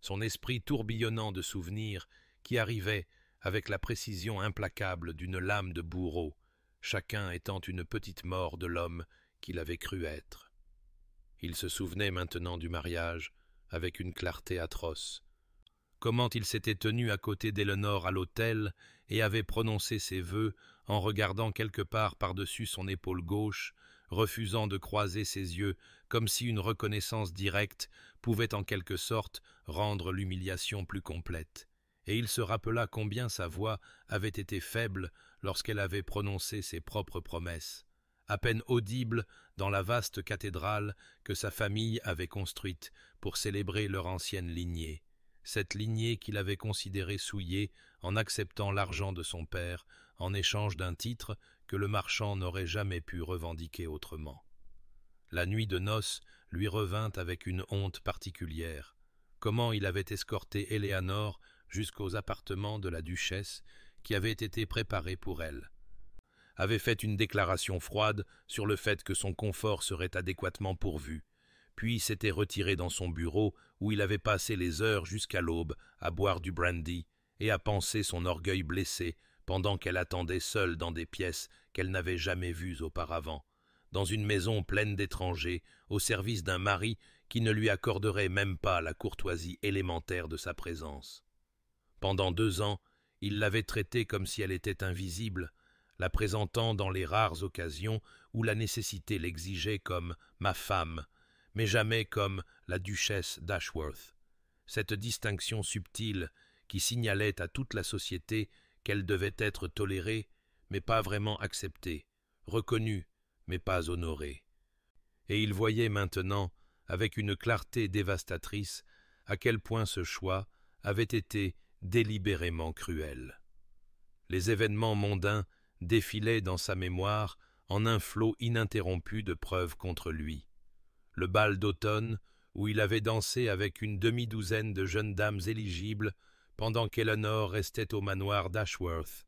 son esprit tourbillonnant de souvenirs qui arrivaient avec la précision implacable d'une lame de bourreau, chacun étant une petite mort de l'homme qu'il avait cru être. Il se souvenait maintenant du mariage avec une clarté atroce. Comment il s'était tenu à côté d'Elinor à l'autel et avait prononcé ses vœux en regardant quelque part par-dessus son épaule gauche, refusant de croiser ses yeux comme si une reconnaissance directe pouvait en quelque sorte rendre l'humiliation plus complète. Et il se rappela combien sa voix avait été faible lorsqu'elle avait prononcé ses propres promesses, à peine audibles dans la vaste cathédrale que sa famille avait construite pour célébrer leur ancienne lignée, cette lignée qu'il avait considérée souillée en acceptant l'argent de son père en échange d'un titre que le marchand n'aurait jamais pu revendiquer autrement. La nuit de noces lui revint avec une honte particulière. Comment il avait escorté Éléanore jusqu'aux appartements de la duchesse qui avaient été préparés pour elle, avait fait une déclaration froide sur le fait que son confort serait adéquatement pourvu, puis s'était retiré dans son bureau où il avait passé les heures jusqu'à l'aube à boire du brandy et à panser son orgueil blessé pendant qu'elle attendait seule dans des pièces qu'elle n'avait jamais vues auparavant, dans une maison pleine d'étrangers, au service d'un mari qui ne lui accorderait même pas la courtoisie élémentaire de sa présence. Pendant 2 ans, il l'avait traitée comme si elle était invisible, la présentant dans les rares occasions où la nécessité l'exigeait comme « ma femme », mais jamais comme la duchesse d'Ashworth. Cette distinction subtile qui signalait à toute la société qu'elle devait être tolérée, mais pas vraiment acceptée, reconnue, mais pas honorée. Et il voyait maintenant, avec une clarté dévastatrice, à quel point ce choix avait été délibérément cruel. Les événements mondains défilaient dans sa mémoire en un flot ininterrompu de preuves contre lui. Le bal d'automne, où il avait dansé avec une demi-douzaine de jeunes dames éligibles pendant qu'Elinor restait au manoir d'Ashworth,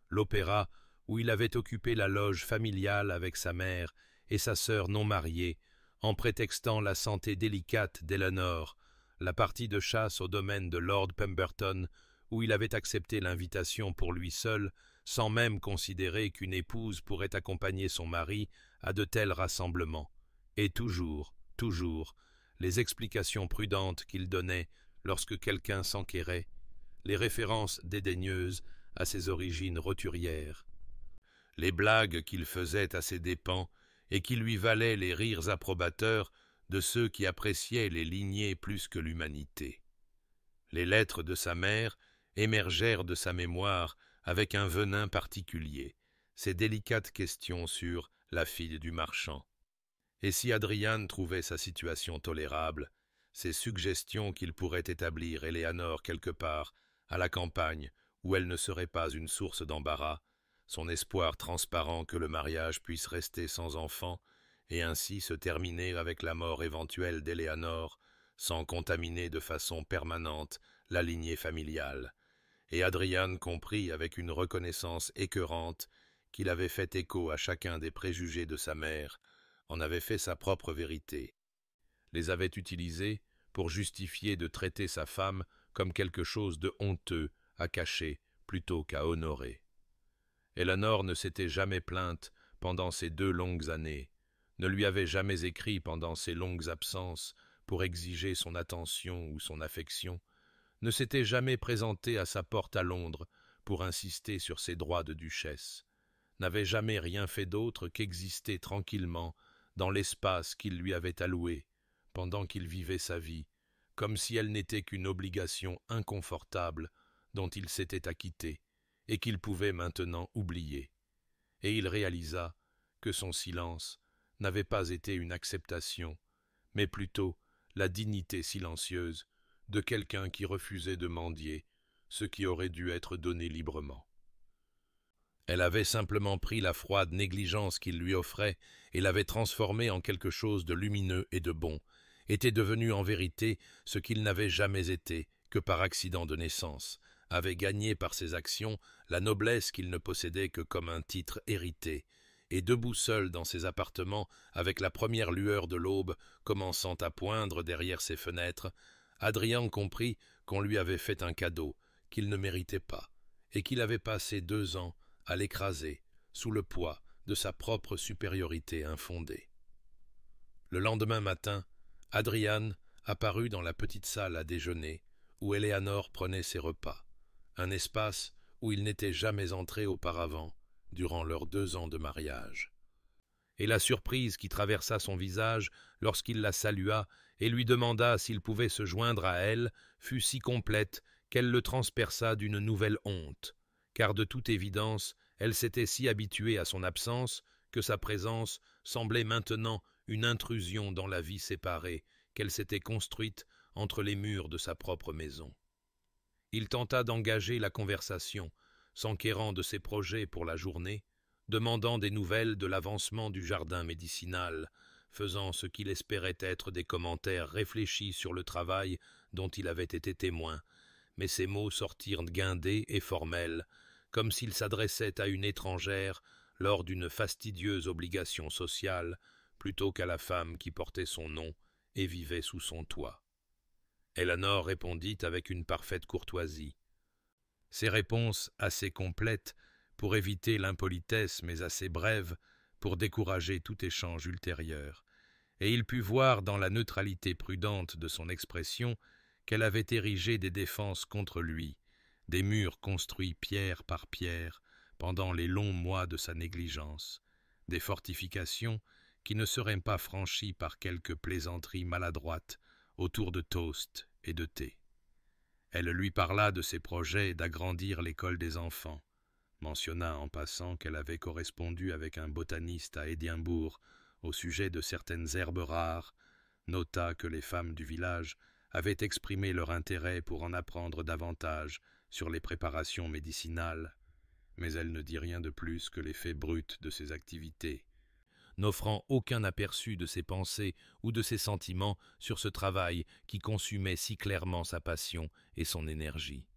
l'opéra, où il avait occupé la loge familiale avec sa mère et sa sœur non mariée, en prétextant la santé délicate d'Elinor, la partie de chasse au domaine de Lord Pemberton, où il avait accepté l'invitation pour lui seul, sans même considérer qu'une épouse pourrait accompagner son mari à de tels rassemblements, et toujours, les explications prudentes qu'il donnait lorsque quelqu'un s'enquérait, les références dédaigneuses à ses origines roturières, les blagues qu'il faisait à ses dépens et qui lui valaient les rires approbateurs de ceux qui appréciaient les lignées plus que l'humanité. Les lettres de sa mère émergèrent de sa mémoire avec un venin particulier, ces délicates questions sur la fille du marchand. Et si Adrian trouvait sa situation tolérable, ces suggestions qu'il pourrait établir Éléanore quelque part, à la campagne, où elle ne serait pas une source d'embarras, son espoir transparent que le mariage puisse rester sans enfant, et ainsi se terminer avec la mort éventuelle d'Éléanore, sans contaminer de façon permanente la lignée familiale. Et Adrian comprit avec une reconnaissance écœurante qu'il avait fait écho à chacun des préjugés de sa mère, en avait fait sa propre vérité, les avait utilisés pour justifier de traiter sa femme comme quelque chose de honteux à cacher plutôt qu'à honorer. Élinor ne s'était jamais plainte pendant ces 2 longues années, ne lui avait jamais écrit pendant ces longues absences pour exiger son attention ou son affection, ne s'était jamais présentée à sa porte à Londres pour insister sur ses droits de duchesse, n'avait jamais rien fait d'autre qu'exister tranquillement dans l'espace qu'il lui avait alloué, pendant qu'il vivait sa vie, comme si elle n'était qu'une obligation inconfortable dont il s'était acquitté et qu'il pouvait maintenant oublier. Et il réalisa que son silence n'avait pas été une acceptation, mais plutôt la dignité silencieuse de quelqu'un qui refusait de mendier ce qui aurait dû être donné librement. Elle avait simplement pris la froide négligence qu'il lui offrait et l'avait transformée en quelque chose de lumineux et de bon, était devenu en vérité ce qu'il n'avait jamais été que par accident de naissance, avait gagné par ses actions la noblesse qu'il ne possédait que comme un titre hérité, et debout seul dans ses appartements, avec la première lueur de l'aube commençant à poindre derrière ses fenêtres, Adrien comprit qu'on lui avait fait un cadeau qu'il ne méritait pas, et qu'il avait passé 2 ans à l'écraser sous le poids de sa propre supériorité infondée. Le lendemain matin, Adrian apparut dans la petite salle à déjeuner, où Éléanore prenait ses repas, un espace où il n'était jamais entré auparavant, durant leurs 2 ans de mariage. Et la surprise qui traversa son visage lorsqu'il la salua et lui demanda s'il pouvait se joindre à elle fut si complète qu'elle le transperça d'une nouvelle honte, car de toute évidence, elle s'était si habituée à son absence que sa présence semblait maintenant une intrusion dans la vie séparée qu'elle s'était construite entre les murs de sa propre maison. Il tenta d'engager la conversation, s'enquérant de ses projets pour la journée, demandant des nouvelles de l'avancement du jardin médicinal, faisant ce qu'il espérait être des commentaires réfléchis sur le travail dont il avait été témoin, mais ses mots sortirent guindés et formels, comme s'il s'adressait à une étrangère lors d'une fastidieuse obligation sociale, plutôt qu'à la femme qui portait son nom et vivait sous son toit. Éléanore répondit avec une parfaite courtoisie. Ces réponses assez complètes pour éviter l'impolitesse mais assez brèves pour décourager tout échange ultérieur, et il put voir dans la neutralité prudente de son expression qu'elle avait érigé des défenses contre lui, des murs construits pierre par pierre pendant les longs mois de sa négligence, des fortifications qui ne seraient pas franchies par quelques plaisanteries maladroites autour de toast et de thé. Elle lui parla de ses projets d'agrandir l'école des enfants, mentionna en passant qu'elle avait correspondu avec un botaniste à Édimbourg au sujet de certaines herbes rares, nota que les femmes du village avaient exprimé leur intérêt pour en apprendre davantage sur les préparations médicinales, mais elle ne dit rien de plus que l'effet brut de ses activités, n'offrant aucun aperçu de ses pensées ou de ses sentiments sur ce travail qui consumait si clairement sa passion et son énergie.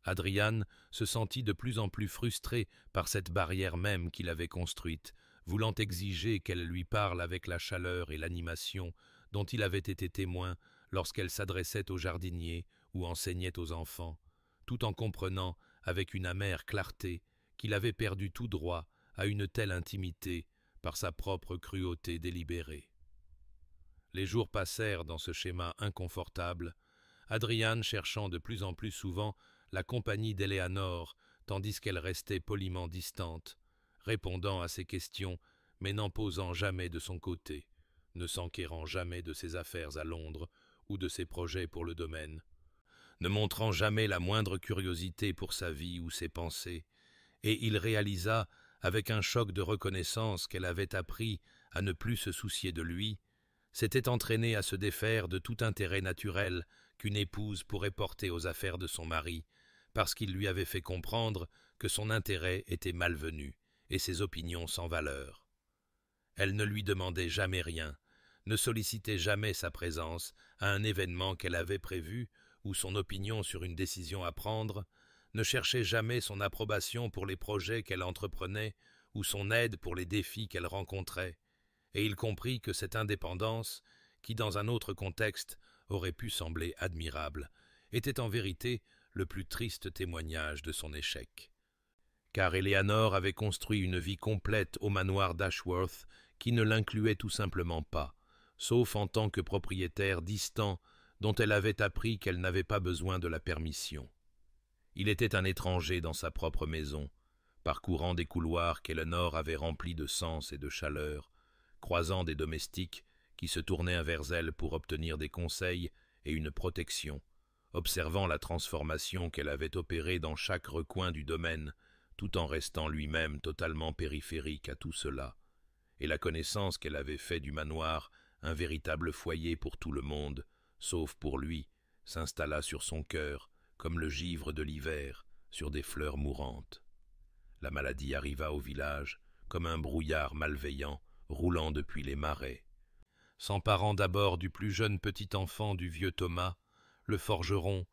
Adrian se sentit de plus en plus frustré par cette barrière même qu'il avait construite, voulant exiger qu'elle lui parle avec la chaleur et l'animation dont il avait été témoin lorsqu'elle s'adressait aux jardiniers ou enseignait aux enfants, tout en comprenant avec une amère clarté qu'il avait perdu tout droit à une telle intimité par sa propre cruauté délibérée. Les jours passèrent dans ce schéma inconfortable, Adrian cherchant de plus en plus souvent la compagnie d'Éléanore, tandis qu'elle restait poliment distante, répondant à ses questions, mais n'en posant jamais de son côté, ne s'enquérant jamais de ses affaires à Londres ou de ses projets pour le domaine, ne montrant jamais la moindre curiosité pour sa vie ou ses pensées, et il réalisa, avec un choc de reconnaissance qu'elle avait appris à ne plus se soucier de lui, s'était entraînée à se défaire de tout intérêt naturel qu'une épouse pourrait porter aux affaires de son mari, parce qu'il lui avait fait comprendre que son intérêt était malvenu et ses opinions sans valeur. Elle ne lui demandait jamais rien, ne sollicitait jamais sa présence à un événement qu'elle avait prévu ou son opinion sur une décision à prendre, ne cherchait jamais son approbation pour les projets qu'elle entreprenait ou son aide pour les défis qu'elle rencontrait, et il comprit que cette indépendance, qui dans un autre contexte aurait pu sembler admirable, était en vérité le plus triste témoignage de son échec. Car Éléanore avait construit une vie complète au manoir d'Ashworth qui ne l'incluait tout simplement pas, sauf en tant que propriétaire distant dont elle avait appris qu'elle n'avait pas besoin de la permission. Il était un étranger dans sa propre maison, parcourant des couloirs qu'Eleanor avait remplis de sens et de chaleur, croisant des domestiques qui se tournaient vers elle pour obtenir des conseils et une protection, observant la transformation qu'elle avait opérée dans chaque recoin du domaine, tout en restant lui-même totalement périphérique à tout cela, et la connaissance qu'elle avait fait du manoir un véritable foyer pour tout le monde, sauf pour lui, s'installa sur son cœur, comme le givre de l'hiver sur des fleurs mourantes. La maladie arriva au village, comme un brouillard malveillant, roulant depuis les marais. S'emparant d'abord du plus jeune petit enfant du vieux Thomas, le forgeron,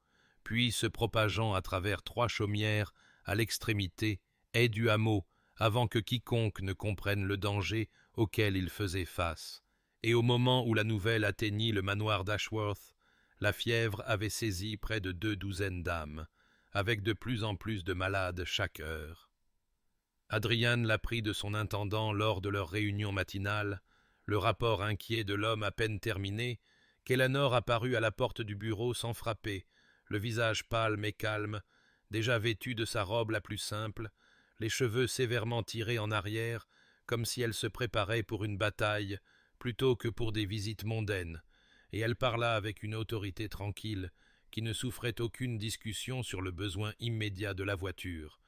puis se propageant à travers 3 chaumières à l'extrémité et du hameau, avant que quiconque ne comprenne le danger auquel il faisait face. Et au moment où la nouvelle atteignit le manoir d'Ashworth, la fièvre avait saisi près de 2 douzaines d'âmes, avec de plus en plus de malades chaque heure. Adrian l'apprit de son intendant lors de leur réunion matinale, le rapport inquiet de l'homme à peine terminé, qu'Eleanor apparut à la porte du bureau sans frapper, le visage pâle mais calme, déjà vêtue de sa robe la plus simple, les cheveux sévèrement tirés en arrière, comme si elle se préparait pour une bataille plutôt que pour des visites mondaines, et elle parla avec une autorité tranquille, qui ne souffrait aucune discussion sur le besoin immédiat de la voiture,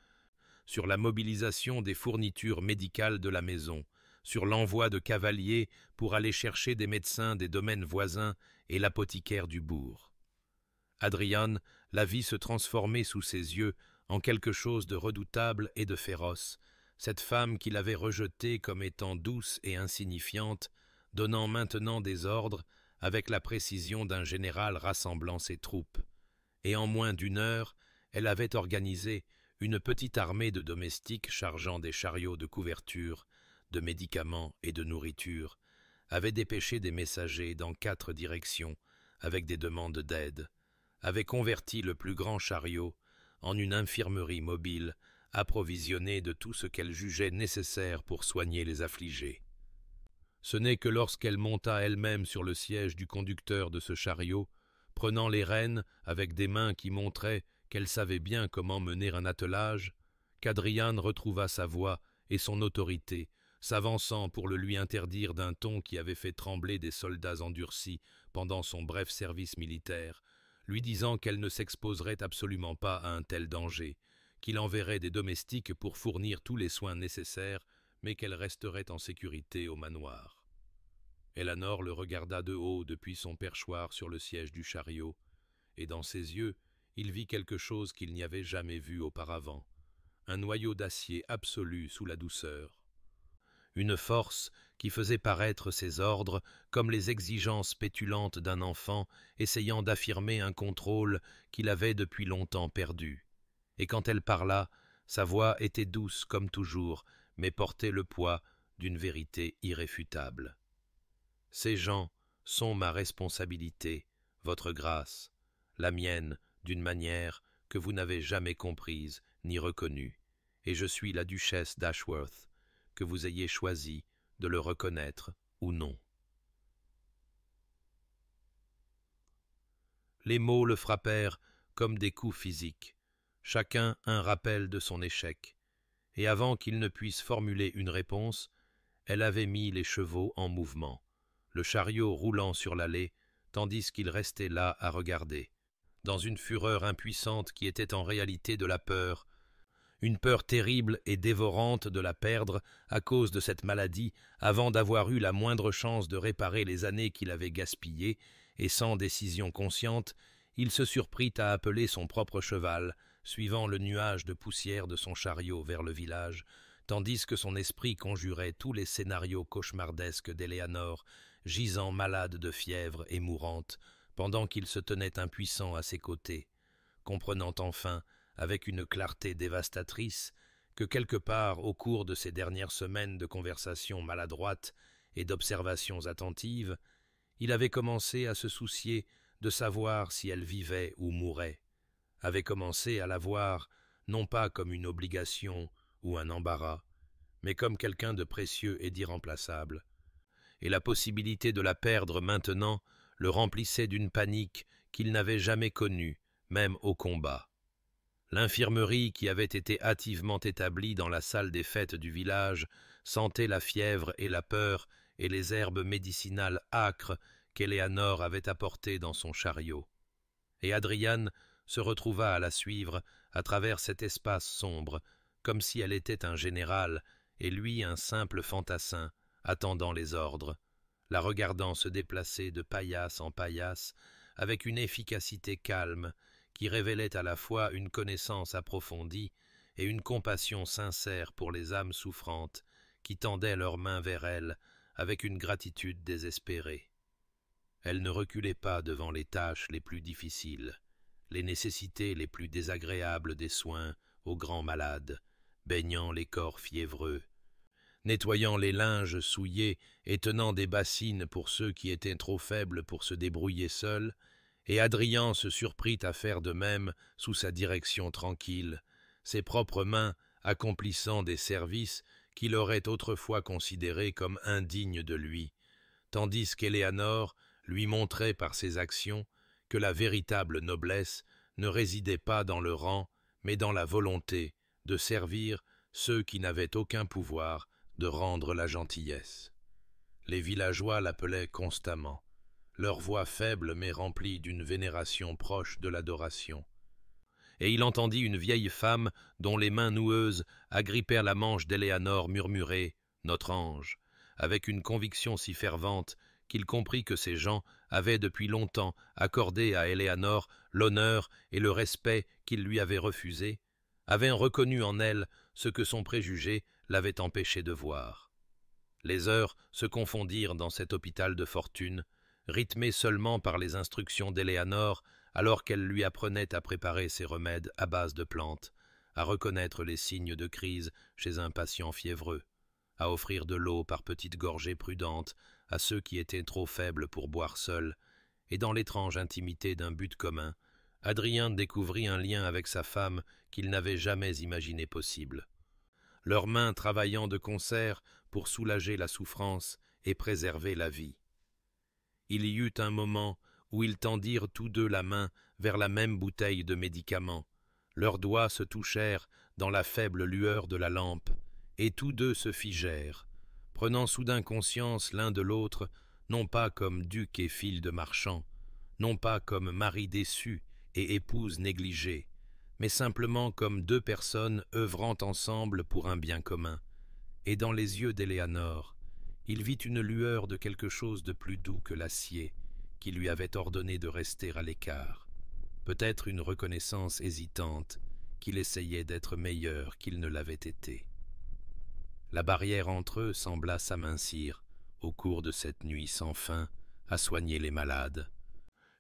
sur la mobilisation des fournitures médicales de la maison, sur l'envoi de cavaliers pour aller chercher des médecins des domaines voisins et l'apothicaire du bourg. Adrian la vit se transformer sous ses yeux en quelque chose de redoutable et de féroce, cette femme qu'il avait rejetée comme étant douce et insignifiante, donnant maintenant des ordres avec la précision d'un général rassemblant ses troupes. Et en moins d'1 heure, elle avait organisé une petite armée de domestiques chargeant des chariots de couverture, de médicaments et de nourriture, avait dépêché des messagers dans 4 directions avec des demandes d'aide, avait converti le plus grand chariot en une infirmerie mobile approvisionnée de tout ce qu'elle jugeait nécessaire pour soigner les affligés. Ce n'est que lorsqu'elle monta elle-même sur le siège du conducteur de ce chariot, prenant les rênes avec des mains qui montraient qu'elle savait bien comment mener un attelage, qu'Adrian retrouva sa voix et son autorité, s'avançant pour le lui interdire d'un ton qui avait fait trembler des soldats endurcis pendant son bref service militaire, lui disant qu'elle ne s'exposerait absolument pas à un tel danger, qu'il enverrait des domestiques pour fournir tous les soins nécessaires, mais qu'elle resterait en sécurité au manoir. Eleanor le regarda de haut depuis son perchoir sur le siège du chariot, et dans ses yeux, il vit quelque chose qu'il n'y avait jamais vu auparavant, un noyau d'acier absolu sous la douceur. Une force qui faisait paraître ses ordres comme les exigences pétulantes d'un enfant essayant d'affirmer un contrôle qu'il avait depuis longtemps perdu. Et quand elle parla, sa voix était douce comme toujours, mais portait le poids d'une vérité irréfutable. « Ces gens sont ma responsabilité, votre grâce, la mienne d'une manière que vous n'avez jamais comprise ni reconnue, et je suis la duchesse d'Ashworth, que vous ayez choisi de le reconnaître ou non. » Les mots le frappèrent comme des coups physiques, chacun un rappel de son échec, et avant qu'il ne puisse formuler une réponse, elle avait mis les chevaux en mouvement, le chariot roulant sur l'allée, tandis qu'il restait là à regarder, dans une fureur impuissante qui était en réalité de la peur, une peur terrible et dévorante de la perdre à cause de cette maladie avant d'avoir eu la moindre chance de réparer les années qu'il avait gaspillées, et sans décision consciente, il se surprit à appeler son propre cheval, suivant le nuage de poussière de son chariot vers le village, tandis que son esprit conjurait tous les scénarios cauchemardesques d'Eleanor, gisant malade de fièvre et mourante, pendant qu'il se tenait impuissant à ses côtés, comprenant enfin, avec une clarté dévastatrice, que quelque part au cours de ces dernières semaines de conversations maladroites et d'observations attentives, il avait commencé à se soucier de savoir si elle vivait ou mourait, avait commencé à la voir non pas comme une obligation ou un embarras, mais comme quelqu'un de précieux et d'irremplaçable, et la possibilité de la perdre maintenant le remplissait d'une panique qu'il n'avait jamais connue, même au combat. L'infirmerie, qui avait été hâtivement établie dans la salle des fêtes du village, sentait la fièvre et la peur et les herbes médicinales âcres qu'Éléanore avait apportées dans son chariot. Et Adriane se retrouva à la suivre à travers cet espace sombre, comme si elle était un général et lui un simple fantassin, attendant les ordres, la regardant se déplacer de paillasse en paillasse avec une efficacité calme qui révélait à la fois une connaissance approfondie et une compassion sincère pour les âmes souffrantes qui tendaient leurs mains vers elle avec une gratitude désespérée. Elle ne reculait pas devant les tâches les plus difficiles, les nécessités les plus désagréables des soins aux grands malades, baignant les corps fiévreux, nettoyant les linges souillés et tenant des bassines pour ceux qui étaient trop faibles pour se débrouiller seuls, et Adrien se surprit à faire de même sous sa direction tranquille, ses propres mains accomplissant des services qu'il aurait autrefois considérés comme indignes de lui, tandis qu'Éléanore lui montrait par ses actions que la véritable noblesse ne résidait pas dans le rang, mais dans la volonté de servir ceux qui n'avaient aucun pouvoir de rendre la gentillesse. Les villageois l'appelaient constamment, leur voix faible mais remplie d'une vénération proche de l'adoration. Et il entendit une vieille femme dont les mains noueuses agrippèrent la manche d'Éléanore murmurer « Notre ange », avec une conviction si fervente qu'il comprit que ces gens avaient depuis longtemps accordé à Éléanore l'honneur et le respect qu'ils lui avaient refusés, avaient reconnu en elle ce que son préjugé l'avait empêché de voir. Les heures se confondirent dans cet hôpital de fortune, rythmé seulement par les instructions d'Éléanore, alors qu'elle lui apprenait à préparer ses remèdes à base de plantes, à reconnaître les signes de crise chez un patient fiévreux, à offrir de l'eau par petites gorgées prudentes à ceux qui étaient trop faibles pour boire seuls, et dans l'étrange intimité d'un but commun, Adrien découvrit un lien avec sa femme qu'il n'avait jamais imaginé possible. Leurs mains travaillant de concert pour soulager la souffrance et préserver la vie. Il y eut un moment où ils tendirent tous deux la main vers la même bouteille de médicaments. Leurs doigts se touchèrent dans la faible lueur de la lampe, et tous deux se figèrent, prenant soudain conscience l'un de l'autre, non pas comme duc et fille de marchand, non pas comme mari déçu et épouse négligée, mais simplement comme deux personnes œuvrant ensemble pour un bien commun. Et dans les yeux d'Éléanore, il vit une lueur de quelque chose de plus doux que l'acier, qui lui avait ordonné de rester à l'écart, peut-être une reconnaissance hésitante qu'il essayait d'être meilleur qu'il ne l'avait été. La barrière entre eux sembla s'amincir au cours de cette nuit sans fin à soigner les malades,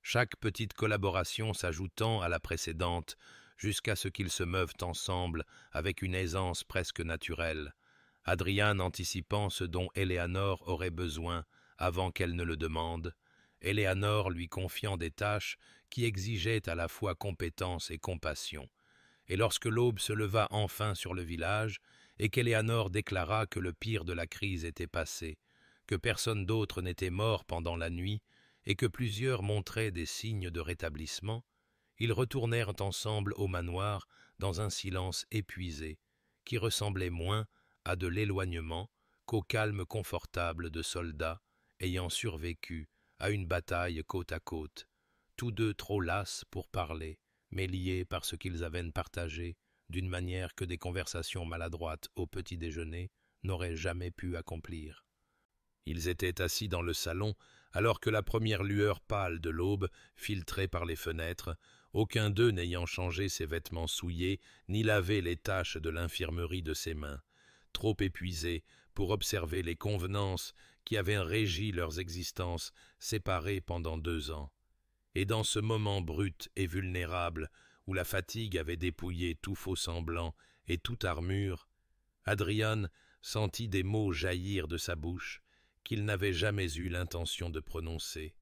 chaque petite collaboration s'ajoutant à la précédente jusqu'à ce qu'ils se meuvent ensemble avec une aisance presque naturelle, Adriane anticipant ce dont Éléanore aurait besoin avant qu'elle ne le demande, Éléanore lui confiant des tâches qui exigeaient à la fois compétence et compassion. Et lorsque l'aube se leva enfin sur le village, et qu'Éléanore déclara que le pire de la crise était passé, que personne d'autre n'était mort pendant la nuit, et que plusieurs montraient des signes de rétablissement, ils retournèrent ensemble au manoir dans un silence épuisé, qui ressemblait moins à de l'éloignement qu'au calme confortable de soldats ayant survécu à une bataille côte à côte, tous deux trop lasses pour parler, mais liés par ce qu'ils avaient partagé, d'une manière que des conversations maladroites au petit déjeuner n'auraient jamais pu accomplir. Ils étaient assis dans le salon, alors que la première lueur pâle de l'aube filtrait par les fenêtres, aucun d'eux n'ayant changé ses vêtements souillés, ni lavé les taches de l'infirmerie de ses mains, trop épuisés pour observer les convenances qui avaient régi leurs existences séparées pendant 2 ans. Et dans ce moment brut et vulnérable, où la fatigue avait dépouillé tout faux semblant et toute armure, Adrian sentit des mots jaillir de sa bouche qu'il n'avait jamais eu l'intention de prononcer,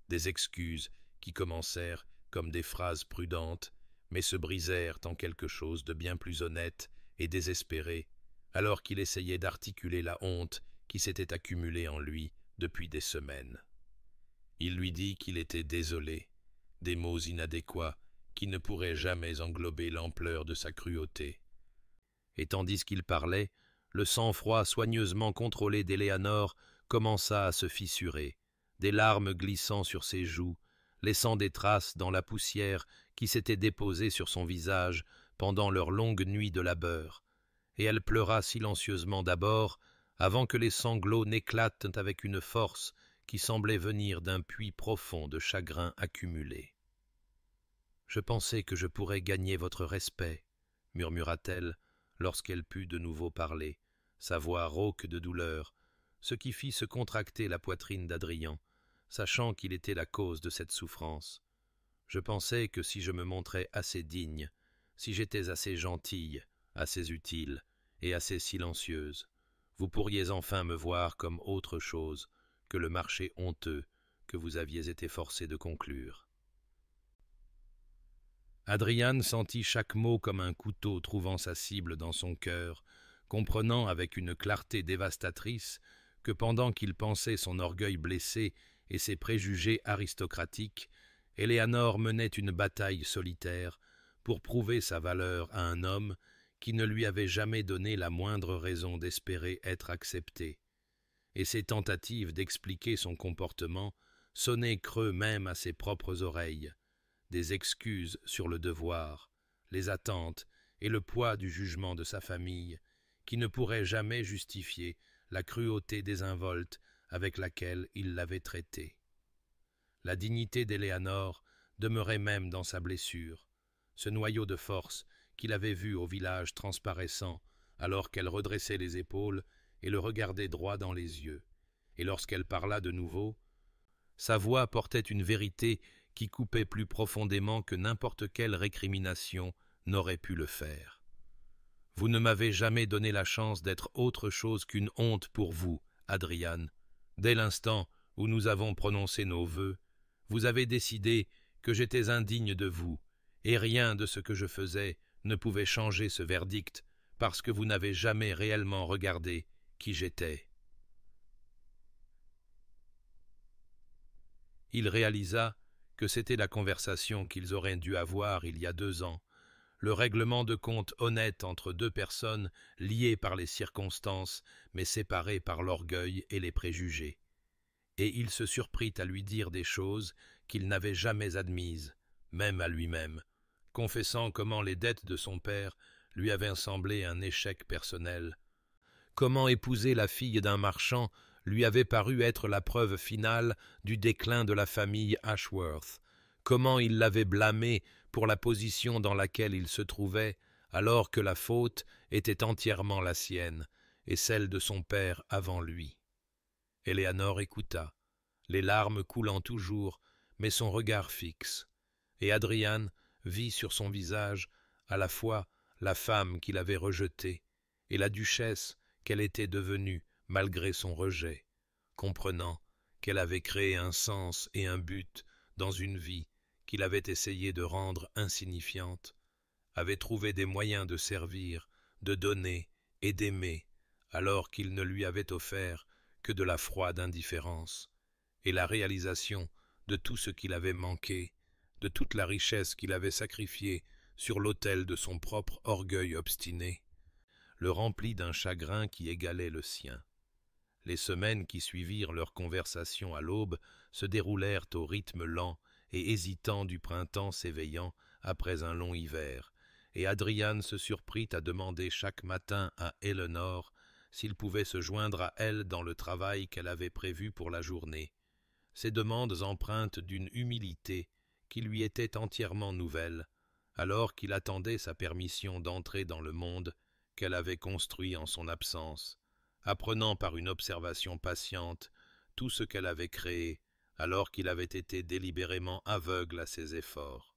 des excuses qui commencèrent comme des phrases prudentes, mais se brisèrent en quelque chose de bien plus honnête et désespéré, alors qu'il essayait d'articuler la honte qui s'était accumulée en lui depuis des semaines. Il lui dit qu'il était désolé, des mots inadéquats qui ne pourrait jamais englober l'ampleur de sa cruauté. Et tandis qu'il parlait, le sang-froid soigneusement contrôlé d'Éléanore commença à se fissurer, des larmes glissant sur ses joues, laissant des traces dans la poussière qui s'était déposée sur son visage pendant leur longue nuit de labeur, et elle pleura silencieusement d'abord, avant que les sanglots n'éclatent avec une force qui semblait venir d'un puits profond de chagrin accumulé. « Je pensais que je pourrais gagner votre respect, » murmura-t-elle, lorsqu'elle put de nouveau parler, sa voix rauque de douleur, ce qui fit se contracter la poitrine d'Adrien, sachant qu'il était la cause de cette souffrance. Je pensais que si je me montrais assez digne, si j'étais assez gentille, assez utile et assez silencieuse, vous pourriez enfin me voir comme autre chose que le marché honteux que vous aviez été forcé de conclure. Adrian sentit chaque mot comme un couteau trouvant sa cible dans son cœur, comprenant avec une clarté dévastatrice que pendant qu'il pensait son orgueil blessé et ses préjugés aristocratiques, Éléanore menait une bataille solitaire pour prouver sa valeur à un homme qui ne lui avait jamais donné la moindre raison d'espérer être accepté, et ses tentatives d'expliquer son comportement sonnaient creux même à ses propres oreilles, des excuses sur le devoir, les attentes et le poids du jugement de sa famille, qui ne pourrait jamais justifier la cruauté désinvolte avec laquelle il l'avait traité. La dignité d'Éléanore demeurait même dans sa blessure, ce noyau de force qu'il avait vu au village transparaissant alors qu'elle redressait les épaules et le regardait droit dans les yeux, et lorsqu'elle parla de nouveau, sa voix portait une vérité qui coupait plus profondément que n'importe quelle récrimination n'aurait pu le faire. Vous ne m'avez jamais donné la chance d'être autre chose qu'une honte pour vous, Adrian. Dès l'instant où nous avons prononcé nos vœux, vous avez décidé que j'étais indigne de vous, et rien de ce que je faisais ne pouvait changer ce verdict, parce que vous n'avez jamais réellement regardé qui j'étais. Il réalisa que c'était la conversation qu'ils auraient dû avoir il y a 2 ans, le règlement de compte honnête entre 2 personnes liées par les circonstances, mais séparées par l'orgueil et les préjugés. Et il se surprit à lui dire des choses qu'il n'avait jamais admises, même à lui-même, confessant comment les dettes de son père lui avaient semblé un échec personnel, comment épouser la fille d'un marchand lui avait paru être la preuve finale du déclin de la famille Ashworth, comment il l'avait blâmé pour la position dans laquelle il se trouvait, alors que la faute était entièrement la sienne et celle de son père avant lui. Éléanore écouta, les larmes coulant toujours, mais son regard fixe, et Adrian vit sur son visage à la fois la femme qu'il avait rejetée et la duchesse qu'elle était devenue malgré son rejet, comprenant qu'elle avait créé un sens et un but dans une vie qu'il avait essayé de rendre insignifiante, avait trouvé des moyens de servir, de donner et d'aimer, alors qu'il ne lui avait offert que de la froide indifférence, et la réalisation de tout ce qu'il avait manqué, de toute la richesse qu'il avait sacrifiée sur l'autel de son propre orgueil obstiné, le remplit d'un chagrin qui égalait le sien. Les semaines qui suivirent leur conversation à l'aube se déroulèrent au rythme lent et hésitant du printemps s'éveillant après un long hiver, et Adrian se surprit à demander chaque matin à Éléanore s'il pouvait se joindre à elle dans le travail qu'elle avait prévu pour la journée. Ces demandes empreintes d'une humilité qui lui était entièrement nouvelle, alors qu'il attendait sa permission d'entrer dans le monde qu'elle avait construit en son absence, apprenant par une observation patiente tout ce qu'elle avait créé, alors qu'il avait été délibérément aveugle à ses efforts.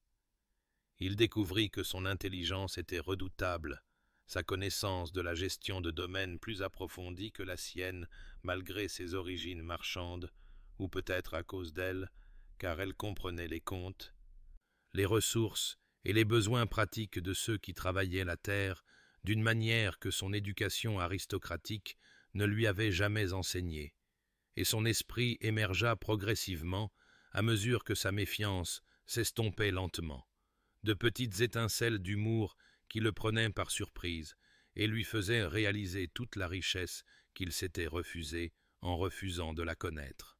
Il découvrit que son intelligence était redoutable, sa connaissance de la gestion de domaines plus approfondie que la sienne, malgré ses origines marchandes, ou peut-être à cause d'elle, car elle comprenait les comptes, les ressources et les besoins pratiques de ceux qui travaillaient la terre d'une manière que son éducation aristocratique ne lui avait jamais enseignée, et son esprit émergea progressivement à mesure que sa méfiance s'estompait lentement, de petites étincelles d'humour qui le prenaient par surprise et lui faisaient réaliser toute la richesse qu'il s'était refusée en refusant de la connaître.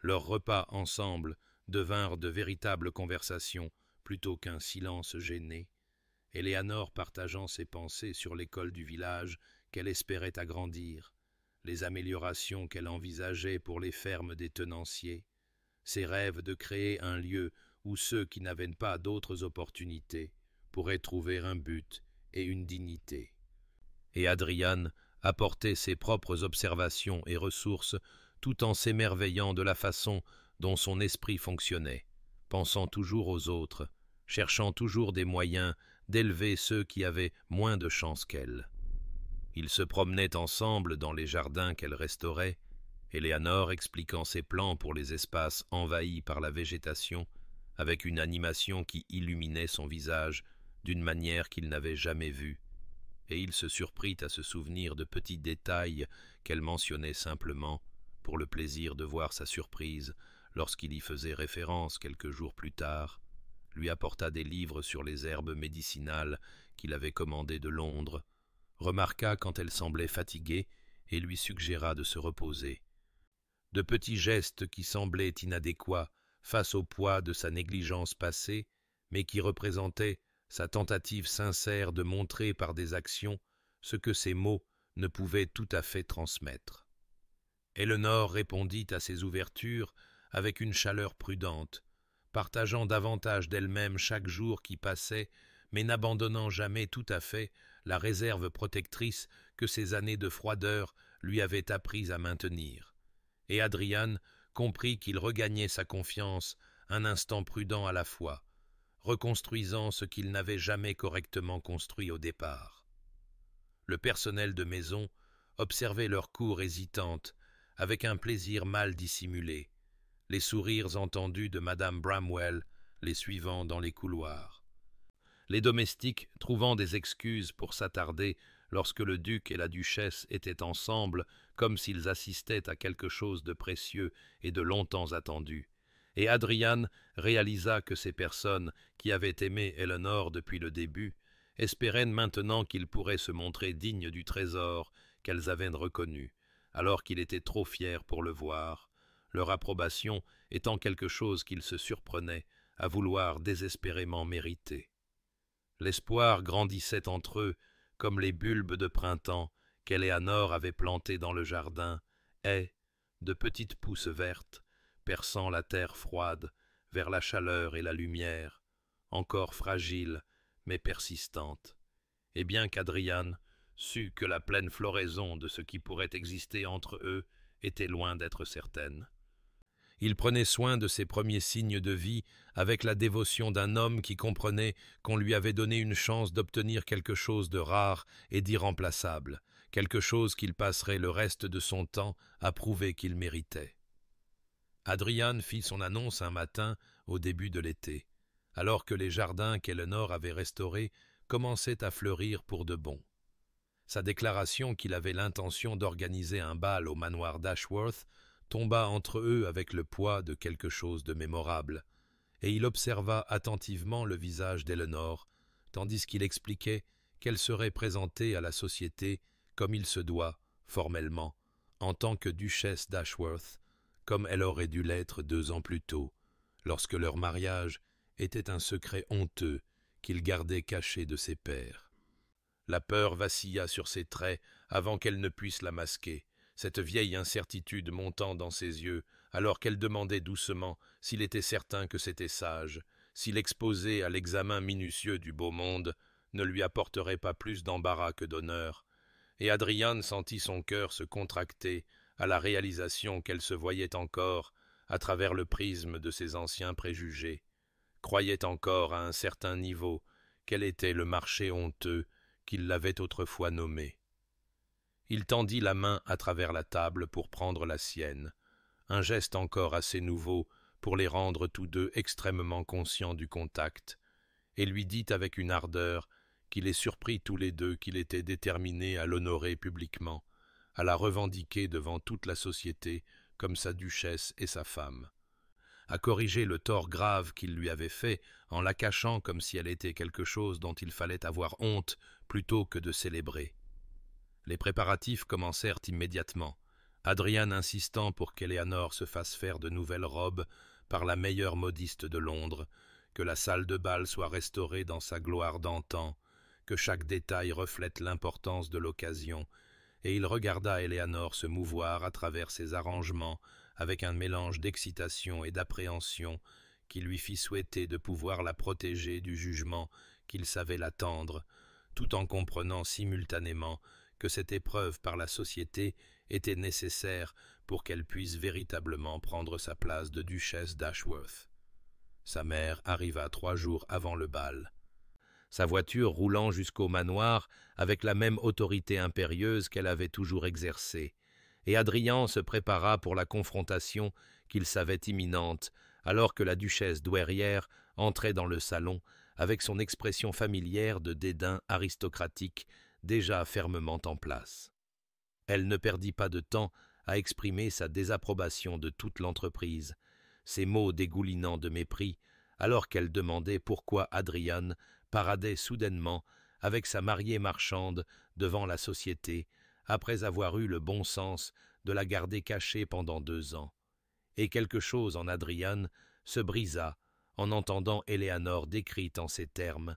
Leurs repas ensemble devinrent de véritables conversations plutôt qu'un silence gêné, Éléanore partageant ses pensées sur l'école du village qu'elle espérait agrandir, les améliorations qu'elle envisageait pour les fermes des tenanciers, ses rêves de créer un lieu où ceux qui n'avaient pas d'autres opportunités pourraient trouver un but et une dignité. Et Adrian apportait ses propres observations et ressources tout en s'émerveillant de la façon dont son esprit fonctionnait, pensant toujours aux autres, cherchant toujours des moyens d'élever ceux qui avaient moins de chance qu'elle. Ils se promenaient ensemble dans les jardins qu'elle restaurait, Éléanore expliquant ses plans pour les espaces envahis par la végétation, avec une animation qui illuminait son visage d'une manière qu'il n'avait jamais vue, et il se surprit à se souvenir de petits détails qu'elle mentionnait simplement, pour le plaisir de voir sa surprise lorsqu'il y faisait référence quelques jours plus tard, lui apporta des livres sur les herbes médicinales qu'il avait commandés de Londres, remarqua quand elle semblait fatiguée et lui suggéra de se reposer. De petits gestes qui semblaient inadéquats face au poids de sa négligence passée, mais qui représentaient sa tentative sincère de montrer par des actions ce que ses mots ne pouvaient tout à fait transmettre. Éléanore répondit à ces ouvertures avec une chaleur prudente, partageant davantage d'elle-même chaque jour qui passait, mais n'abandonnant jamais tout à fait la réserve protectrice que ses années de froideur lui avaient appris à maintenir. Et Adrian comprit qu'il regagnait sa confiance un instant prudent à la fois, reconstruisant ce qu'il n'avait jamais correctement construit au départ. Le personnel de maison observait leur cour hésitante, avec un plaisir mal dissimulé, les sourires entendus de Madame Bramwell les suivant dans les couloirs. Les domestiques, trouvant des excuses pour s'attarder lorsque le duc et la duchesse étaient ensemble, comme s'ils assistaient à quelque chose de précieux et de longtemps attendu, et Adrian réalisa que ces personnes qui avaient aimé Éléanore depuis le début espéraient maintenant qu'ils pourraient se montrer dignes du trésor qu'elles avaient reconnu, alors qu'il était trop fier pour le voir, leur approbation étant quelque chose qu'ils se surprenaient à vouloir désespérément mériter. L'espoir grandissait entre eux comme les bulbes de printemps qu'Éléanore avait plantés dans le jardin, haies de petites pousses vertes, perçant la terre froide vers la chaleur et la lumière, encore fragiles mais persistantes. Et bien qu'Adrian sut que la pleine floraison de ce qui pourrait exister entre eux était loin d'être certaine. Il prenait soin de ses premiers signes de vie avec la dévotion d'un homme qui comprenait qu'on lui avait donné une chance d'obtenir quelque chose de rare et d'irremplaçable, quelque chose qu'il passerait le reste de son temps à prouver qu'il méritait. Adrian fit son annonce un matin au début de l'été, alors que les jardins qu'Éléanore avait restaurés commençaient à fleurir pour de bon. Sa déclaration qu'il avait l'intention d'organiser un bal au manoir d'Ashworth tomba entre eux avec le poids de quelque chose de mémorable, et il observa attentivement le visage d'Éléanore, tandis qu'il expliquait qu'elle serait présentée à la société comme il se doit, formellement, en tant que duchesse d'Ashworth, comme elle aurait dû l'être 2 ans plus tôt, lorsque leur mariage était un secret honteux qu'il gardait caché de ses pères. La peur vacilla sur ses traits avant qu'elle ne puisse la masquer, cette vieille incertitude montant dans ses yeux, alors qu'elle demandait doucement s'il était certain que c'était sage, si l'exposer à l'examen minutieux du beau monde ne lui apporterait pas plus d'embarras que d'honneur, et Adrian sentit son cœur se contracter à la réalisation qu'elle se voyait encore, à travers le prisme de ses anciens préjugés, croyait encore à un certain niveau quel était le marché honteux qu'il l'avait autrefois nommé. Il tendit la main à travers la table pour prendre la sienne, un geste encore assez nouveau pour les rendre tous deux extrêmement conscients du contact, et lui dit avec une ardeur qui les surprit tous les deux qu'il était déterminé à l'honorer publiquement, à la revendiquer devant toute la société comme sa duchesse et sa femme. à corriger le tort grave qu'il lui avait fait en la cachant comme si elle était quelque chose dont il fallait avoir honte plutôt que de célébrer. Les préparatifs commencèrent immédiatement, Adrian insistant pour qu'Eleanor se fasse faire de nouvelles robes par la meilleure modiste de Londres, que la salle de bal soit restaurée dans sa gloire d'antan, que chaque détail reflète l'importance de l'occasion, et il regarda Eleanor se mouvoir à travers ces arrangements avec un mélange d'excitation et d'appréhension qui lui fit souhaiter de pouvoir la protéger du jugement qu'il savait l'attendre, tout en comprenant simultanément que cette épreuve par la société était nécessaire pour qu'elle puisse véritablement prendre sa place de duchesse d'Ashworth. Sa mère arriva 3 jours avant le bal. Sa voiture roulant jusqu'au manoir avec la même autorité impérieuse qu'elle avait toujours exercée, et Adrian se prépara pour la confrontation qu'il savait imminente, alors que la duchesse douairière entrait dans le salon avec son expression familière de dédain aristocratique déjà fermement en place. Elle ne perdit pas de temps à exprimer sa désapprobation de toute l'entreprise, ses mots dégoulinant de mépris, alors qu'elle demandait pourquoi Adrian paradait soudainement avec sa mariée marchande devant la société, après avoir eu le bon sens de la garder cachée pendant 2 ans. Et quelque chose en Adrian se brisa en entendant Eleanor décrite en ces termes.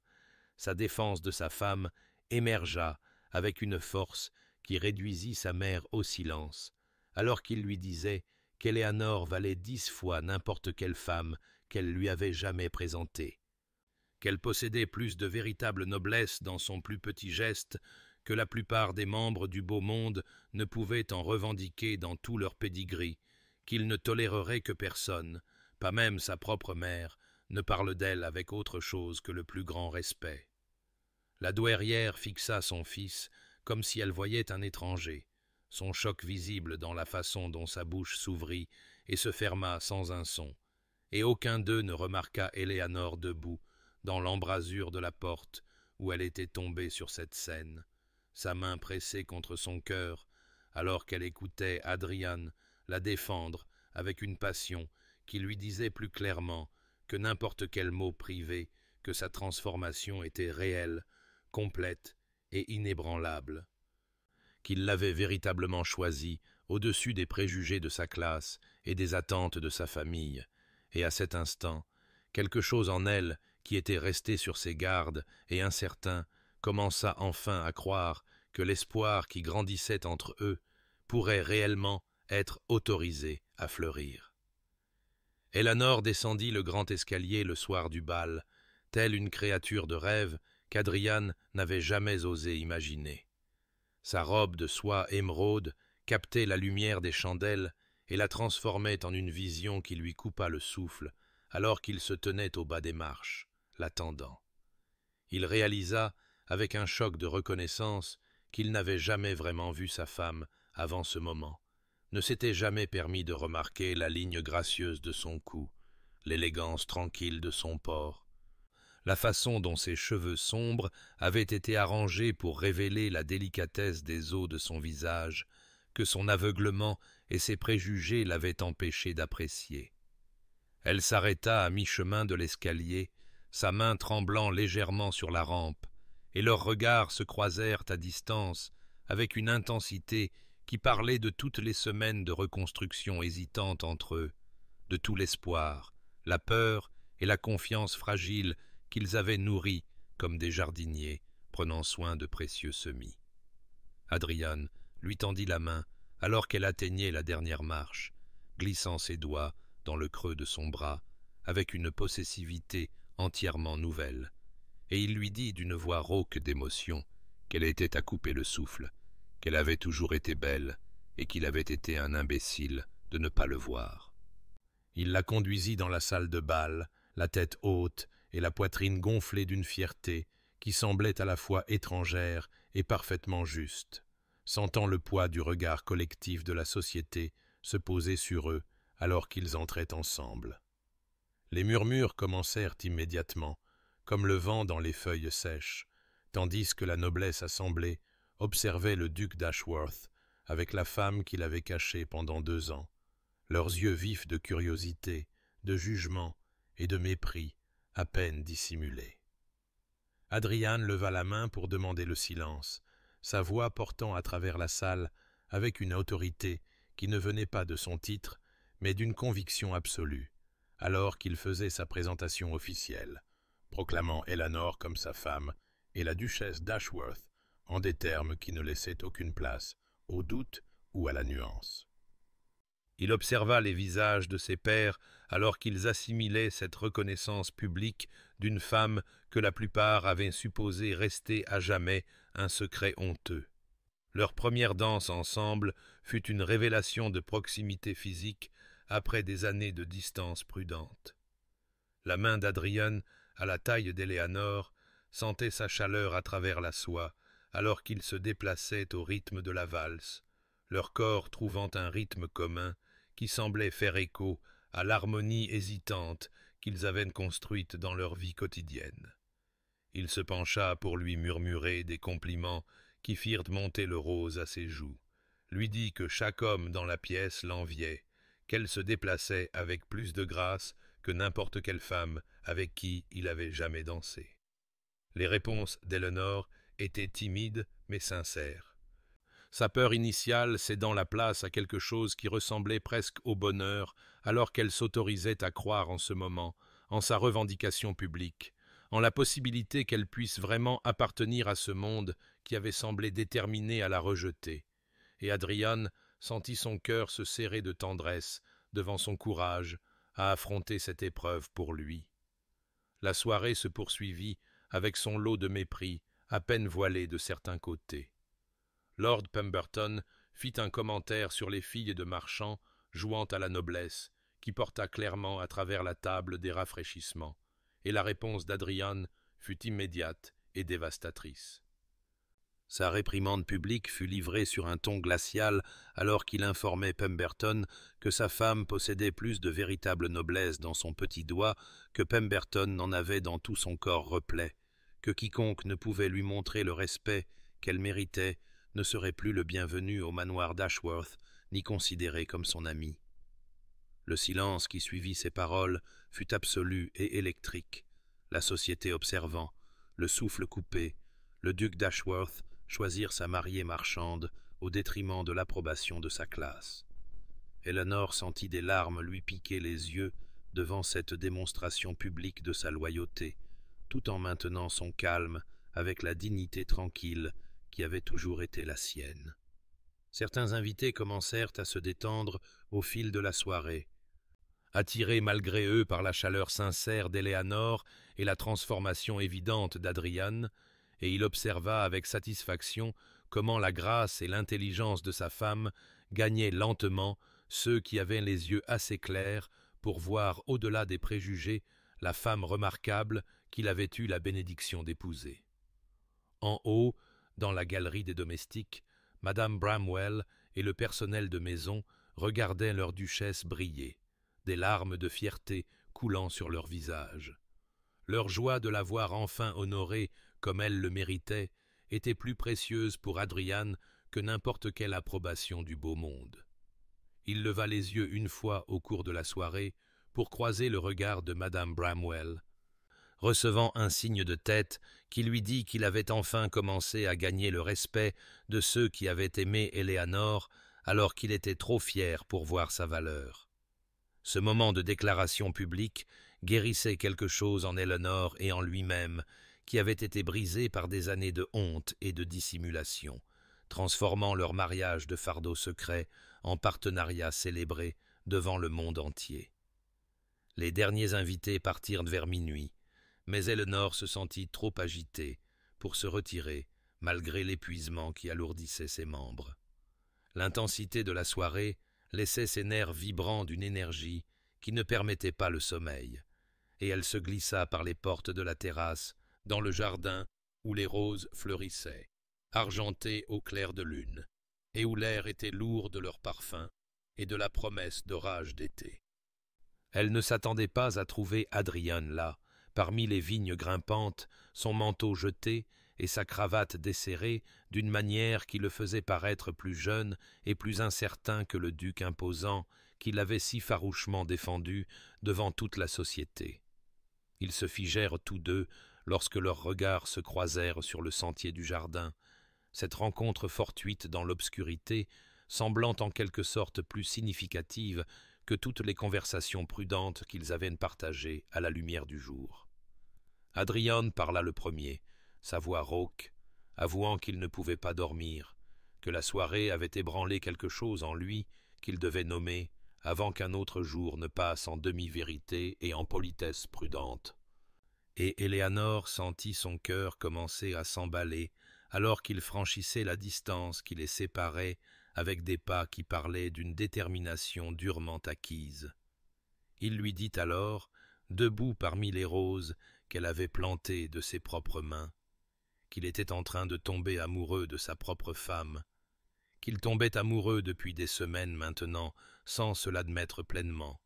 Sa défense de sa femme émergea avec une force qui réduisit sa mère au silence, alors qu'il lui disait qu'Eleanor valait 10 fois n'importe quelle femme qu'elle lui avait jamais présentée, qu'elle possédait plus de véritable noblesse dans son plus petit geste que la plupart des membres du beau monde ne pouvaient en revendiquer dans tout leur pédigree, qu'il ne tolérerait que personne, pas même sa propre mère, ne parle d'elle avec autre chose que le plus grand respect. La douairière fixa son fils comme si elle voyait un étranger, son choc visible dans la façon dont sa bouche s'ouvrit et se ferma sans un son, et aucun d'eux ne remarqua Eleanor debout, dans l'embrasure de la porte où elle était tombée sur cette scène, sa main pressée contre son cœur, alors qu'elle écoutait Adrian la défendre avec une passion qui lui disait plus clairement que n'importe quel mot privé que sa transformation était réelle, complète et inébranlable, qu'il l'avait véritablement choisie au-dessus des préjugés de sa classe et des attentes de sa famille, et à cet instant, quelque chose en elle qui était resté sur ses gardes et incertain commença enfin à croire que l'espoir qui grandissait entre eux pourrait réellement être autorisé à fleurir. Eleanor descendit le grand escalier le soir du bal, telle une créature de rêve qu'Adrian n'avait jamais osé imaginer. Sa robe de soie émeraude captait la lumière des chandelles et la transformait en une vision qui lui coupa le souffle, alors qu'il se tenait au bas des marches, l'attendant. Il réalisa, avec un choc de reconnaissance, qu'il n'avait jamais vraiment vu sa femme avant ce moment, ne s'était jamais permis de remarquer la ligne gracieuse de son cou, l'élégance tranquille de son port, la façon dont ses cheveux sombres avaient été arrangés pour révéler la délicatesse des os de son visage, que son aveuglement et ses préjugés l'avaient empêché d'apprécier. Elle s'arrêta à mi-chemin de l'escalier, sa main tremblant légèrement sur la rampe, et leurs regards se croisèrent à distance avec une intensité qui parlait de toutes les semaines de reconstruction hésitante entre eux, de tout l'espoir, la peur et la confiance fragile qu'ils avaient nourris comme des jardiniers prenant soin de précieux semis. Adrian lui tendit la main alors qu'elle atteignait la dernière marche, glissant ses doigts dans le creux de son bras avec une possessivité entièrement nouvelle, et il lui dit d'une voix rauque d'émotion qu'elle était à couper le souffle, qu'elle avait toujours été belle et qu'il avait été un imbécile de ne pas le voir. Il la conduisit dans la salle de bal, la tête haute et la poitrine gonflée d'une fierté qui semblait à la fois étrangère et parfaitement juste, sentant le poids du regard collectif de la société se poser sur eux alors qu'ils entraient ensemble. Les murmures commencèrent immédiatement, comme le vent dans les feuilles sèches, tandis que la noblesse assemblée observait le duc d'Ashworth avec la femme qu'il avait cachée pendant 2 ans, leurs yeux vifs de curiosité, de jugement et de mépris à peine dissimulés. Adrian leva la main pour demander le silence, sa voix portant à travers la salle avec une autorité qui ne venait pas de son titre, mais d'une conviction absolue, alors qu'il faisait sa présentation officielle, proclamant Eleanor comme sa femme et la duchesse d'Ashworth en des termes qui ne laissaient aucune place au doute ou à la nuance. Il observa les visages de ses pairs alors qu'ils assimilaient cette reconnaissance publique d'une femme que la plupart avaient supposé rester à jamais un secret honteux. Leur première danse ensemble fut une révélation de proximité physique après des années de distance prudente. La main d'Adrian, à la taille d'Eleanor, sentait sa chaleur à travers la soie, alors qu'ils se déplaçaient au rythme de la valse, leur corps trouvant un rythme commun qui semblait faire écho à l'harmonie hésitante qu'ils avaient construite dans leur vie quotidienne. Il se pencha pour lui murmurer des compliments qui firent monter le rose à ses joues, lui dit que chaque homme dans la pièce l'enviait, qu'elle se déplaçait avec plus de grâce que n'importe quelle femme avec qui il avait jamais dansé. Les réponses d'Eleanor étaient timides mais sincères. Sa peur initiale cédant la place à quelque chose qui ressemblait presque au bonheur, alors qu'elle s'autorisait à croire en ce moment, en sa revendication publique, en la possibilité qu'elle puisse vraiment appartenir à ce monde qui avait semblé déterminé à la rejeter. Et Adrian sentit son cœur se serrer de tendresse devant son courage à affronter cette épreuve pour lui. La soirée se poursuivit avec son lot de mépris, à peine voilé de certains côtés. Lord Pemberton fit un commentaire sur les filles de marchands jouant à la noblesse, qui porta clairement à travers la table des rafraîchissements, et la réponse d'Adrian fut immédiate et dévastatrice. Sa réprimande publique fut livrée sur un ton glacial alors qu'il informait Pemberton que sa femme possédait plus de véritable noblesse dans son petit doigt que Pemberton n'en avait dans tout son corps replet, que quiconque ne pouvait lui montrer le respect qu'elle méritait ne serait plus le bienvenu au manoir d'Ashworth, ni considéré comme son ami. Le silence qui suivit ces paroles fut absolu et électrique, la société observant, le souffle coupé, le duc d'Ashworth choisir sa mariée marchande au détriment de l'approbation de sa classe. Eleanor sentit des larmes lui piquer les yeux devant cette démonstration publique de sa loyauté, tout en maintenant son calme avec la dignité tranquille qui avait toujours été la sienne. Certains invités commencèrent à se détendre au fil de la soirée. Attirés malgré eux par la chaleur sincère d'Eleanor et la transformation évidente d'Adrian, et il observa avec satisfaction comment la grâce et l'intelligence de sa femme gagnaient lentement ceux qui avaient les yeux assez clairs pour voir au-delà des préjugés la femme remarquable qu'il avait eu la bénédiction d'épouser. En haut, dans la galerie des domestiques, Madame Bramwell et le personnel de maison regardaient leur duchesse briller, des larmes de fierté coulant sur leurs visages. Leur joie de la voir enfin honorée comme elle le méritait était plus précieuse pour Adrian que n'importe quelle approbation du beau monde. Il leva les yeux une fois au cours de la soirée pour croiser le regard de Madame Bramwell, recevant un signe de tête qui lui dit qu'il avait enfin commencé à gagner le respect de ceux qui avaient aimé Eleanor alors qu'il était trop fier pour voir sa valeur. Ce moment de déclaration publique guérissait quelque chose en Eleanor et en lui-même, qui avaient été brisés par des années de honte et de dissimulation, transformant leur mariage de fardeau secret en partenariat célébré devant le monde entier. Les derniers invités partirent vers minuit, mais Eleanor se sentit trop agitée pour se retirer, malgré l'épuisement qui alourdissait ses membres. L'intensité de la soirée laissait ses nerfs vibrants d'une énergie qui ne permettait pas le sommeil, et elle se glissa par les portes de la terrasse dans le jardin où les roses fleurissaient, argentées au clair de lune, et où l'air était lourd de leur parfum et de la promesse d'orage d'été. Elle ne s'attendait pas à trouver Adrian là, parmi les vignes grimpantes, son manteau jeté, et sa cravate desserrée d'une manière qui le faisait paraître plus jeune et plus incertain que le duc imposant qui l'avait si farouchement défendu devant toute la société. Ils se figèrent tous deux lorsque leurs regards se croisèrent sur le sentier du jardin, cette rencontre fortuite dans l'obscurité, semblant en quelque sorte plus significative que toutes les conversations prudentes qu'ils avaient partagées à la lumière du jour. Adrian parla le premier, sa voix rauque, avouant qu'il ne pouvait pas dormir, que la soirée avait ébranlé quelque chose en lui qu'il devait nommer avant qu'un autre jour ne passe en demi-vérité et en politesse prudente. Et Éléanore sentit son cœur commencer à s'emballer alors qu'il franchissait la distance qui les séparait avec des pas qui parlaient d'une détermination durement acquise. Il lui dit alors, debout parmi les roses qu'elle avait plantées de ses propres mains, qu'il était en train de tomber amoureux de sa propre femme, qu'il tombait amoureux depuis des semaines maintenant sans se l'admettre pleinement,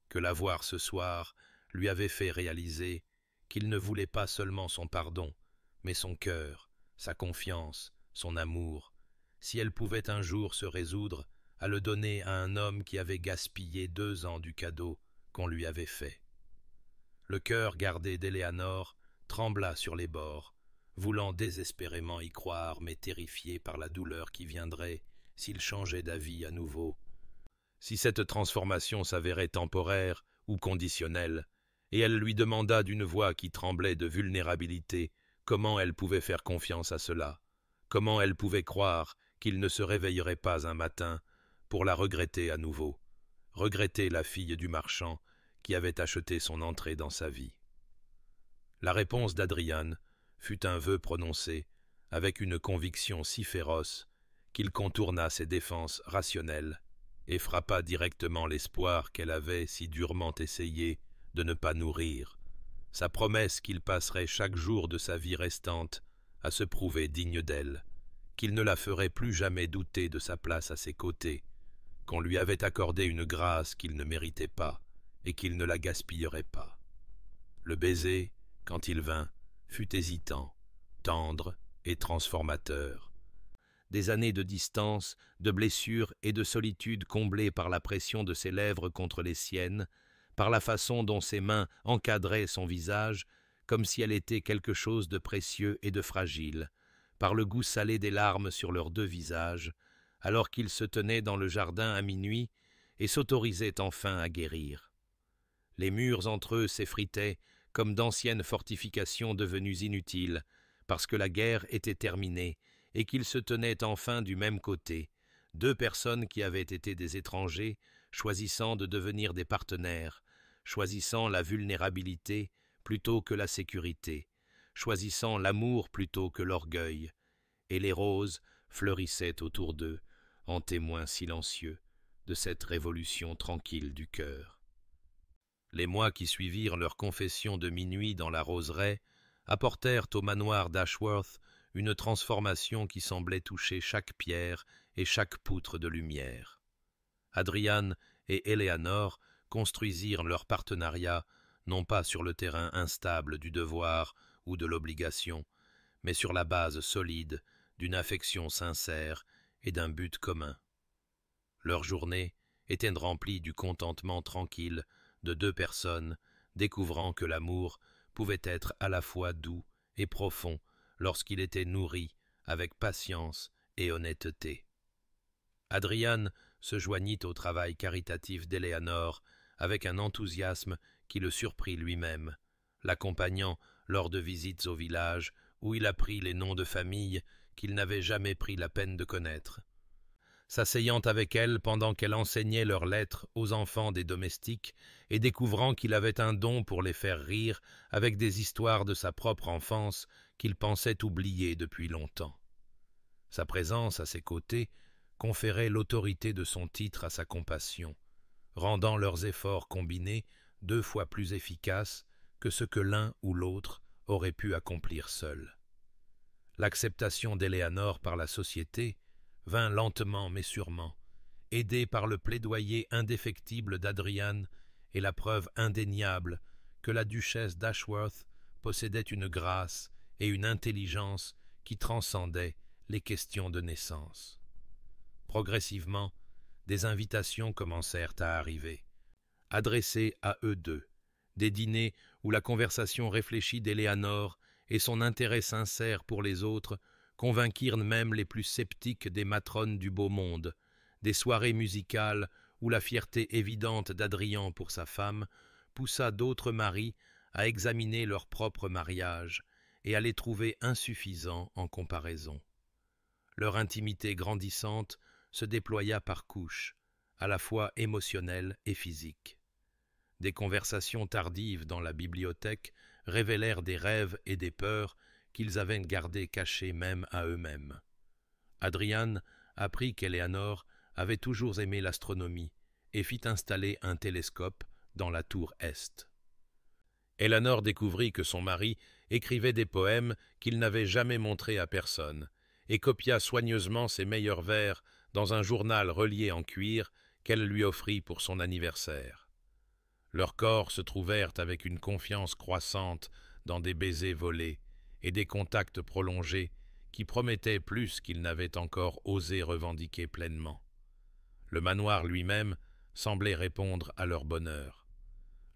que la voir ce soir lui avait fait réaliser qu'il ne voulait pas seulement son pardon, mais son cœur, sa confiance, son amour, si elle pouvait un jour se résoudre à le donner à un homme qui avait gaspillé 2 ans du cadeau qu'on lui avait fait. Le cœur gardé d'Éléanore trembla sur les bords, voulant désespérément y croire, mais terrifié par la douleur qui viendrait s'il changeait d'avis à nouveau. Si cette transformation s'avérait temporaire ou conditionnelle, et elle lui demanda d'une voix qui tremblait de vulnérabilité comment elle pouvait faire confiance à cela, comment elle pouvait croire qu'il ne se réveillerait pas un matin pour la regretter à nouveau, regretter la fille du marchand qui avait acheté son entrée dans sa vie. La réponse d'Adrian fut un vœu prononcé avec une conviction si féroce qu'il contourna ses défenses rationnelles et frappa directement l'espoir qu'elle avait si durement essayé de ne pas nourrir, sa promesse qu'il passerait chaque jour de sa vie restante à se prouver digne d'elle, qu'il ne la ferait plus jamais douter de sa place à ses côtés, qu'on lui avait accordé une grâce qu'il ne méritait pas et qu'il ne la gaspillerait pas. Le baiser, quand il vint, fut hésitant, tendre et transformateur. Des années de distance, de blessures et de solitude comblées par la pression de ses lèvres contre les siennes, par la façon dont ses mains encadraient son visage, comme si elle était quelque chose de précieux et de fragile, par le goût salé des larmes sur leurs 2 visages, alors qu'ils se tenaient dans le jardin à minuit et s'autorisaient enfin à guérir. Les murs entre eux s'effritaient comme d'anciennes fortifications devenues inutiles, parce que la guerre était terminée et qu'ils se tenaient enfin du même côté, 2 personnes qui avaient été des étrangers, choisissant de devenir des partenaires, choisissant la vulnérabilité plutôt que la sécurité, choisissant l'amour plutôt que l'orgueil, et les roses fleurissaient autour d'eux, en témoins silencieux de cette révolution tranquille du cœur. Les mois qui suivirent leur confession de minuit dans la roseraie apportèrent au manoir d'Ashworth une transformation qui semblait toucher chaque pierre et chaque poutre de lumière. Adrian et Éléanore construisirent leur partenariat non pas sur le terrain instable du devoir ou de l'obligation, mais sur la base solide d'une affection sincère et d'un but commun. Leur journée était remplie du contentement tranquille de 2 personnes découvrant que l'amour pouvait être à la fois doux et profond lorsqu'il était nourri avec patience et honnêteté. Adrian se joignit au travail caritatif d'Éléanore avec un enthousiasme qui le surprit lui-même, l'accompagnant lors de visites au village où il apprit les noms de famille qu'il n'avait jamais pris la peine de connaître. S'asseyant avec elle pendant qu'elle enseignait leurs lettres aux enfants des domestiques et découvrant qu'il avait un don pour les faire rire avec des histoires de sa propre enfance qu'il pensait oublier depuis longtemps. Sa présence à ses côtés conférait l'autorité de son titre à sa compassion, rendant leurs efforts combinés 2 fois plus efficaces que ce que l'un ou l'autre aurait pu accomplir seul. L'acceptation d'Éléanore par la société vint lentement mais sûrement, aidée par le plaidoyer indéfectible d'Adrian et la preuve indéniable que la duchesse d'Ashworth possédait une grâce et une intelligence qui transcendait les questions de naissance. Progressivement, des invitations commencèrent à arriver, adressées à eux deux, des dîners où la conversation réfléchie d'Éléanore et son intérêt sincère pour les autres convainquirent même les plus sceptiques des matrones du beau monde, des soirées musicales où la fierté évidente d'Adrian pour sa femme poussa d'autres maris à examiner leur propre mariage et à les trouver insuffisants en comparaison. Leur intimité grandissante se déploya par couches, à la fois émotionnelles et physiques. Des conversations tardives dans la bibliothèque révélèrent des rêves et des peurs qu'ils avaient gardés cachés même à eux-mêmes. Adrian apprit qu'Éléanore avait toujours aimé l'astronomie et fit installer un télescope dans la tour Est. Éléanore découvrit que son mari écrivait des poèmes qu'il n'avait jamais montrés à personne et copia soigneusement ses meilleurs vers dans un journal relié en cuir qu'elle lui offrit pour son anniversaire. Leurs corps se trouvèrent avec une confiance croissante dans des baisers volés et des contacts prolongés qui promettaient plus qu'ils n'avaient encore osé revendiquer pleinement. Le manoir lui-même semblait répondre à leur bonheur.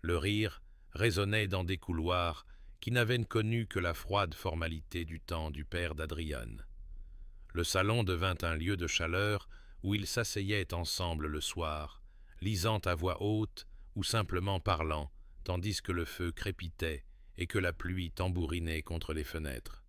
Le rire résonnait dans des couloirs qui n'avaient connu que la froide formalité du temps du père d'Adrian. Le salon devint un lieu de chaleur où ils s'asseyaient ensemble le soir, lisant à voix haute ou simplement parlant, tandis que le feu crépitait et que la pluie tambourinait contre les fenêtres.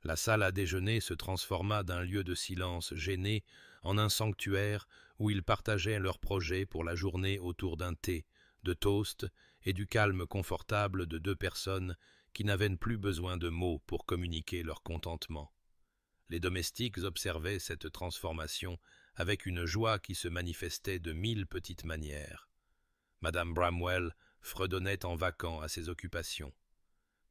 La salle à déjeuner se transforma d'un lieu de silence gêné en un sanctuaire où ils partageaient leurs projets pour la journée autour d'un thé, de toast et du calme confortable de deux personnes qui n'avaient plus besoin de mots pour communiquer leur contentement. Les domestiques observaient cette transformation avec une joie qui se manifestait de 1000 petites manières. Madame Bramwell fredonnait en vaquant à ses occupations.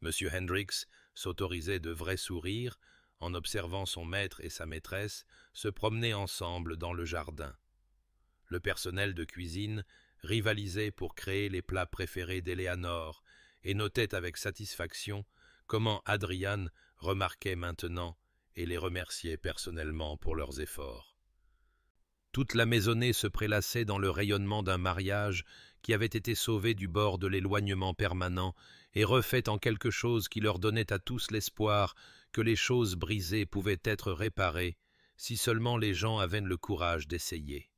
Monsieur Hendricks s'autorisait de vrais sourires en observant son maître et sa maîtresse se promener ensemble dans le jardin. Le personnel de cuisine rivalisait pour créer les plats préférés d'Éléanore et notait avec satisfaction comment Adrian remarquait maintenant et les remerciait personnellement pour leurs efforts. Toute la maisonnée se prélassait dans le rayonnement d'un mariage qui avait été sauvé du bord de l'éloignement permanent et refait en quelque chose qui leur donnait à tous l'espoir que les choses brisées pouvaient être réparées si seulement les gens avaient le courage d'essayer.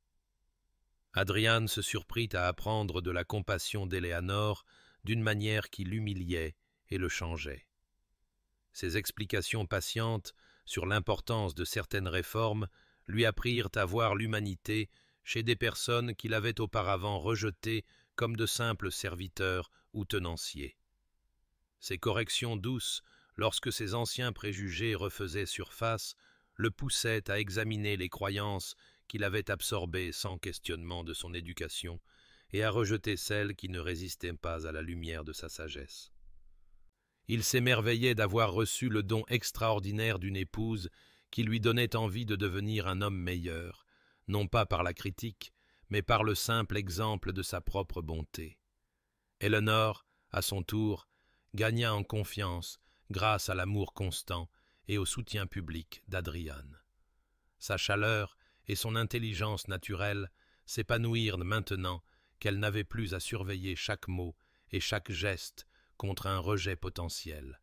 Adrian se surprit à apprendre de la compassion d'Éléanore d'une manière qui l'humiliait et le changeait. Ses explications patientes sur l'importance de certaines réformes lui apprirent à voir l'humanité chez des personnes qu'il avait auparavant rejetées comme de simples serviteurs ou tenanciers. Ses corrections douces, lorsque ses anciens préjugés refaisaient surface, le poussaient à examiner les croyances qu'il avait absorbées sans questionnement de son éducation et à rejeter celles qui ne résistaient pas à la lumière de sa sagesse. Il s'émerveillait d'avoir reçu le don extraordinaire d'une épouse qui lui donnait envie de devenir un homme meilleur, non pas par la critique, mais par le simple exemple de sa propre bonté. Éléanore, à son tour, gagna en confiance grâce à l'amour constant et au soutien public d'Adrian. Sa chaleur et son intelligence naturelle s'épanouirent maintenant qu'elle n'avait plus à surveiller chaque mot et chaque geste contre un rejet potentiel,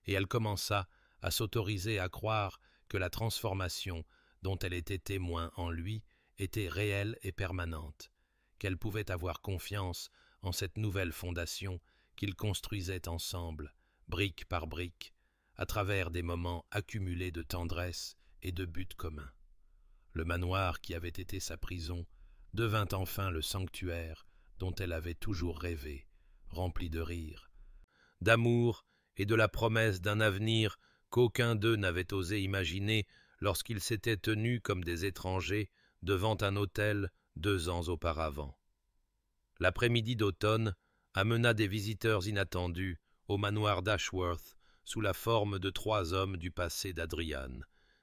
et elle commença à s'autoriser à croire que la transformation dont elle était témoin en lui était réelle et permanente, qu'elle pouvait avoir confiance en cette nouvelle fondation qu'ils construisaient ensemble, brique par brique, à travers des moments accumulés de tendresse et de buts communs. Le manoir qui avait été sa prison devint enfin le sanctuaire dont elle avait toujours rêvé, rempli de rire, d'amour et de la promesse d'un avenir qu'aucun d'eux n'avait osé imaginer lorsqu'ils s'étaient tenus comme des étrangers devant un autel 2 ans auparavant. L'après-midi d'automne amena des visiteurs inattendus au manoir d'Ashworth sous la forme de 3 hommes du passé d'Adrian,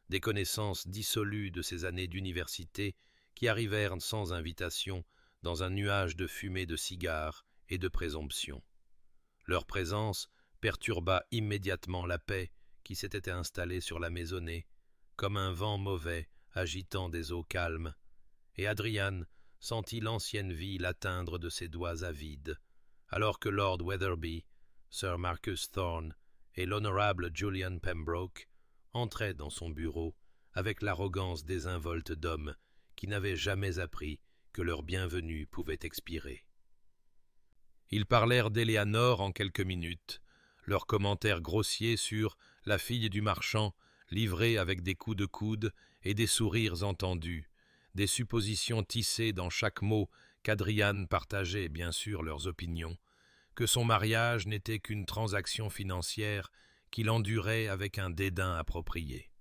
des connaissances dissolues de ses années d'université qui arrivèrent sans invitation dans un nuage de fumée de cigares et de présomption. Leur présence perturba immédiatement la paix qui s'était installée sur la maisonnée, comme un vent mauvais agitant des eaux calmes, et Adrian sentit l'ancienne vie l'atteindre de ses doigts avides, alors que Lord Wetherby, Sir Marcus Thorne et l'honorable Julian Pembroke entraient dans son bureau avec l'arrogance désinvolte d'hommes qui n'avaient jamais appris que leur bienvenue pouvait expirer. Ils parlèrent d'Éléanore en quelques minutes, leurs commentaires grossiers sur la fille du marchand, livrés avec des coups de coude et des sourires entendus, des suppositions tissées dans chaque mot qu'Adrian partageait bien sûr leurs opinions, que son mariage n'était qu'une transaction financière qu'il endurait avec un dédain approprié.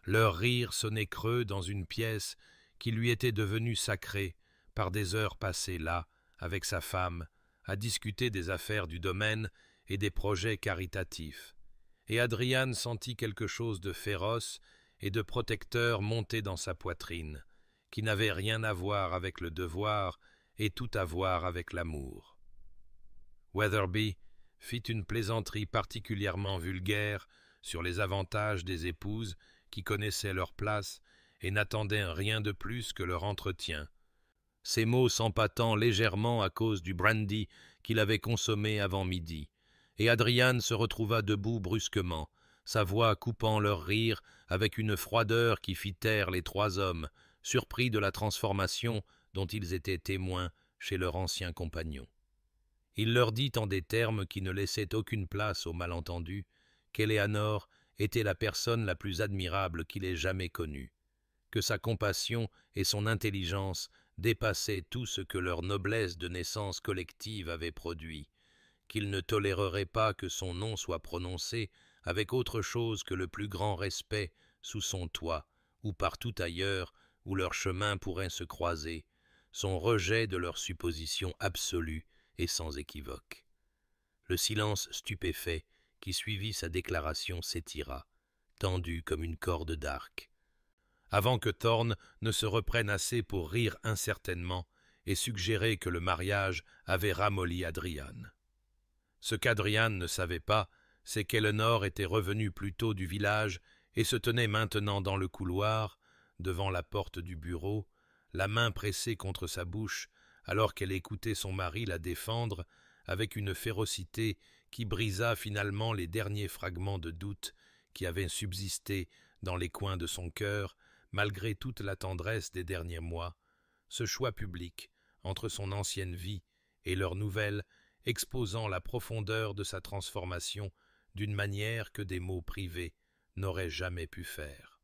Leur rire sonnait creux dans une pièce qui lui était devenue sacrée par des heures passées là, avec sa femme, à discuter des affaires du domaine et des projets caritatifs, et Adrian sentit quelque chose de féroce et de protecteur monter dans sa poitrine, qui n'avait rien à voir avec le devoir et tout à voir avec l'amour. Wetherby fit une plaisanterie particulièrement vulgaire sur les avantages des épouses qui connaissaient leur place et n'attendaient rien de plus que leur entretien, ces mots s'empâtant légèrement à cause du brandy qu'il avait consommé avant midi, et Adrian se retrouva debout brusquement, sa voix coupant leur rire avec une froideur qui fit taire les trois hommes, surpris de la transformation dont ils étaient témoins chez leur ancien compagnon. Il leur dit en des termes qui ne laissaient aucune place aux malentendus qu'Éléanore était la personne la plus admirable qu'il ait jamais connue, que sa compassion et son intelligence dépassaient tout ce que leur noblesse de naissance collective avait produit, qu'il ne tolérerait pas que son nom soit prononcé avec autre chose que le plus grand respect sous son toit, ou partout ailleurs où leurs chemins pourraient se croiser, son rejet de leurs suppositions absolues et sans équivoque. Le silence stupéfait qui suivit sa déclaration s'étira, tendu comme une corde d'arc, avant que Thorne ne se reprenne assez pour rire incertainement et suggérer que le mariage avait ramolli Adrian. Ce qu'Adrian ne savait pas, c'est qu'Eléanore était revenue plus tôt du village et se tenait maintenant dans le couloir, devant la porte du bureau, la main pressée contre sa bouche, alors qu'elle écoutait son mari la défendre avec une férocité qui brisa finalement les derniers fragments de doute qui avaient subsisté dans les coins de son cœur, malgré toute la tendresse des derniers mois, ce choix public entre son ancienne vie et leur nouvelle, exposant la profondeur de sa transformation d'une manière que des mots privés n'auraient jamais pu faire.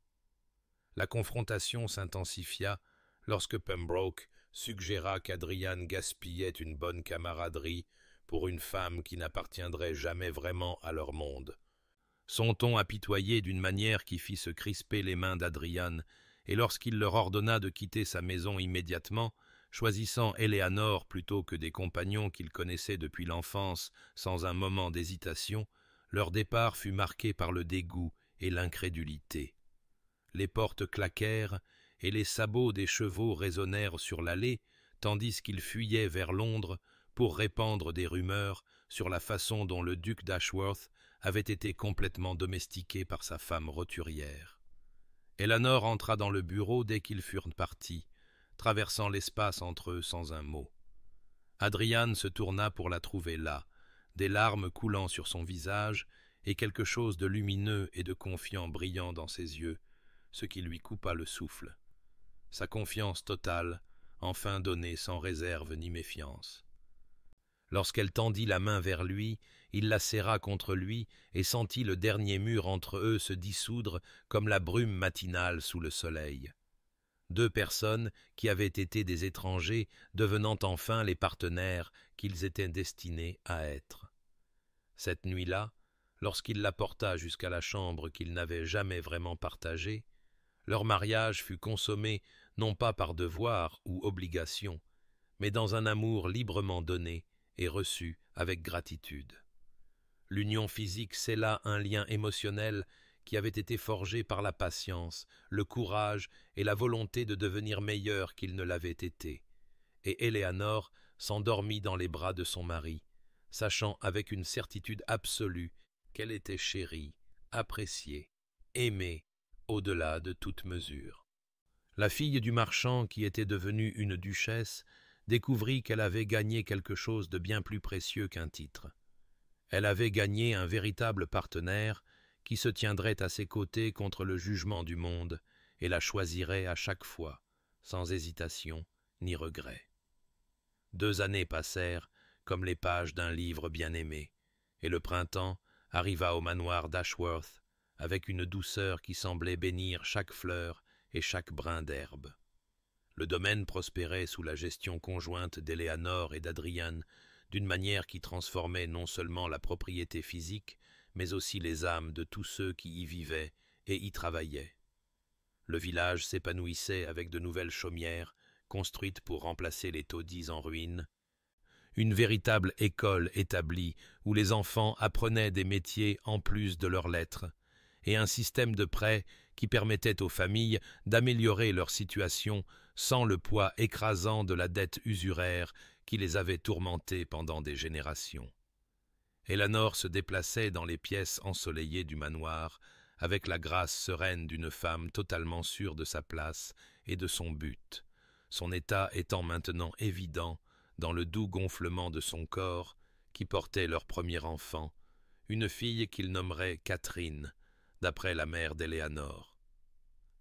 La confrontation s'intensifia lorsque Pembroke suggéra qu'Adrian gaspillait une bonne camaraderie pour une femme qui n'appartiendrait jamais vraiment à leur monde. Son ton apitoyé d'une manière qui fit se crisper les mains d'Adrian, et lorsqu'il leur ordonna de quitter sa maison immédiatement, choisissant Éléanore plutôt que des compagnons qu'ils connaissaient depuis l'enfance sans un moment d'hésitation, leur départ fut marqué par le dégoût et l'incrédulité. Les portes claquèrent et les sabots des chevaux résonnèrent sur l'allée, tandis qu'ils fuyaient vers Londres pour répandre des rumeurs sur la façon dont le duc d'Ashworth avait été complètement domestiqué par sa femme roturière. Éléanore entra dans le bureau dès qu'ils furent partis, traversant l'espace entre eux sans un mot. Adrian se tourna pour la trouver là, des larmes coulant sur son visage et quelque chose de lumineux et de confiant brillant dans ses yeux, ce qui lui coupa le souffle. Sa confiance totale, enfin donnée sans réserve ni méfiance. Lorsqu'elle tendit la main vers lui, il la serra contre lui et sentit le dernier mur entre eux se dissoudre comme la brume matinale sous le soleil. Deux personnes qui avaient été des étrangers devenant enfin les partenaires qu'ils étaient destinés à être. Cette nuit-là, lorsqu'il la porta jusqu'à la chambre qu'ils n'avaient jamais vraiment partagée, leur mariage fut consommé non pas par devoir ou obligation, mais dans un amour librement donné et reçu avec gratitude. L'union physique scella un lien émotionnel qui avait été forgé par la patience, le courage et la volonté de devenir meilleur qu'il ne l'avait été, et Éléanore s'endormit dans les bras de son mari, sachant avec une certitude absolue qu'elle était chérie, appréciée, aimée, au-delà de toute mesure. La fille du marchand, qui était devenue une duchesse, découvrit qu'elle avait gagné quelque chose de bien plus précieux qu'un titre. Elle avait gagné un véritable partenaire qui se tiendrait à ses côtés contre le jugement du monde et la choisirait à chaque fois, sans hésitation ni regret. 2 années passèrent comme les pages d'un livre bien-aimé, et le printemps arriva au manoir d'Ashworth avec une douceur qui semblait bénir chaque fleur et chaque brin d'herbe. Le domaine prospérait sous la gestion conjointe d'Éléanore et d'Adrian, d'une manière qui transformait non seulement la propriété physique, mais aussi les âmes de tous ceux qui y vivaient et y travaillaient. Le village s'épanouissait avec de nouvelles chaumières, construites pour remplacer les taudis en ruine, une véritable école établie où les enfants apprenaient des métiers en plus de leurs lettres, et un système de prêts qui permettait aux familles d'améliorer leur situation sans le poids écrasant de la dette usuraire qui les avait tourmentés pendant des générations. Éléanore se déplaçait dans les pièces ensoleillées du manoir avec la grâce sereine d'une femme totalement sûre de sa place et de son but, son état étant maintenant évident dans le doux gonflement de son corps qui portait leur premier enfant, une fille qu'il nommerait Catherine, d'après la mère d'Éléanore.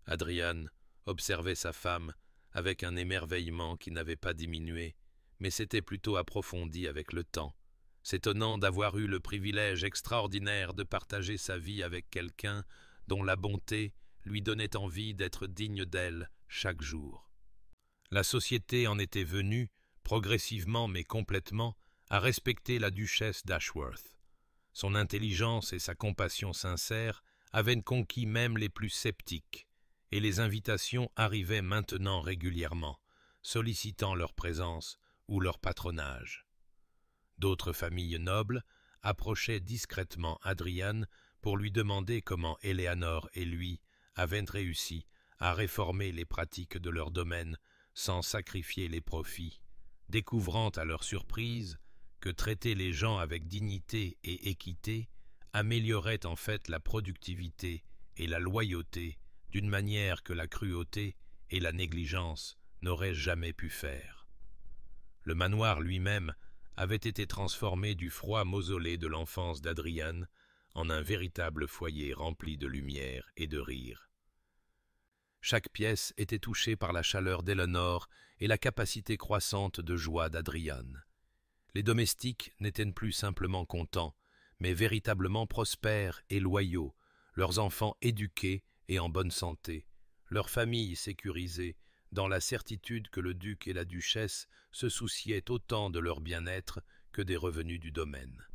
Adrian observait sa femme avec un émerveillement qui n'avait pas diminué, mais s'était plutôt approfondi avec le temps, s'étonnant d'avoir eu le privilège extraordinaire de partager sa vie avec quelqu'un dont la bonté lui donnait envie d'être digne d'elle chaque jour. La société en était venue, progressivement mais complètement, à respecter la duchesse d'Ashworth. Son intelligence et sa compassion sincère avaient conquis même les plus sceptiques, et les invitations arrivaient maintenant régulièrement, sollicitant leur présence ou leur patronage. D'autres familles nobles approchaient discrètement Adrian pour lui demander comment Éléanore et lui avaient réussi à réformer les pratiques de leur domaine sans sacrifier les profits, découvrant à leur surprise que traiter les gens avec dignité et équité améliorait en fait la productivité et la loyauté d'une manière que la cruauté et la négligence n'auraient jamais pu faire. Le manoir lui-même avait été transformé du froid mausolée de l'enfance d'Adrian en un véritable foyer rempli de lumière et de rire. Chaque pièce était touchée par la chaleur d'Éléanore et la capacité croissante de joie d'Adrian. Les domestiques n'étaient plus simplement contents, mais véritablement prospères et loyaux, leurs enfants éduqués et en bonne santé, leur famille sécurisée, dans la certitude que le duc et la duchesse se souciaient autant de leur bien-être que des revenus du domaine.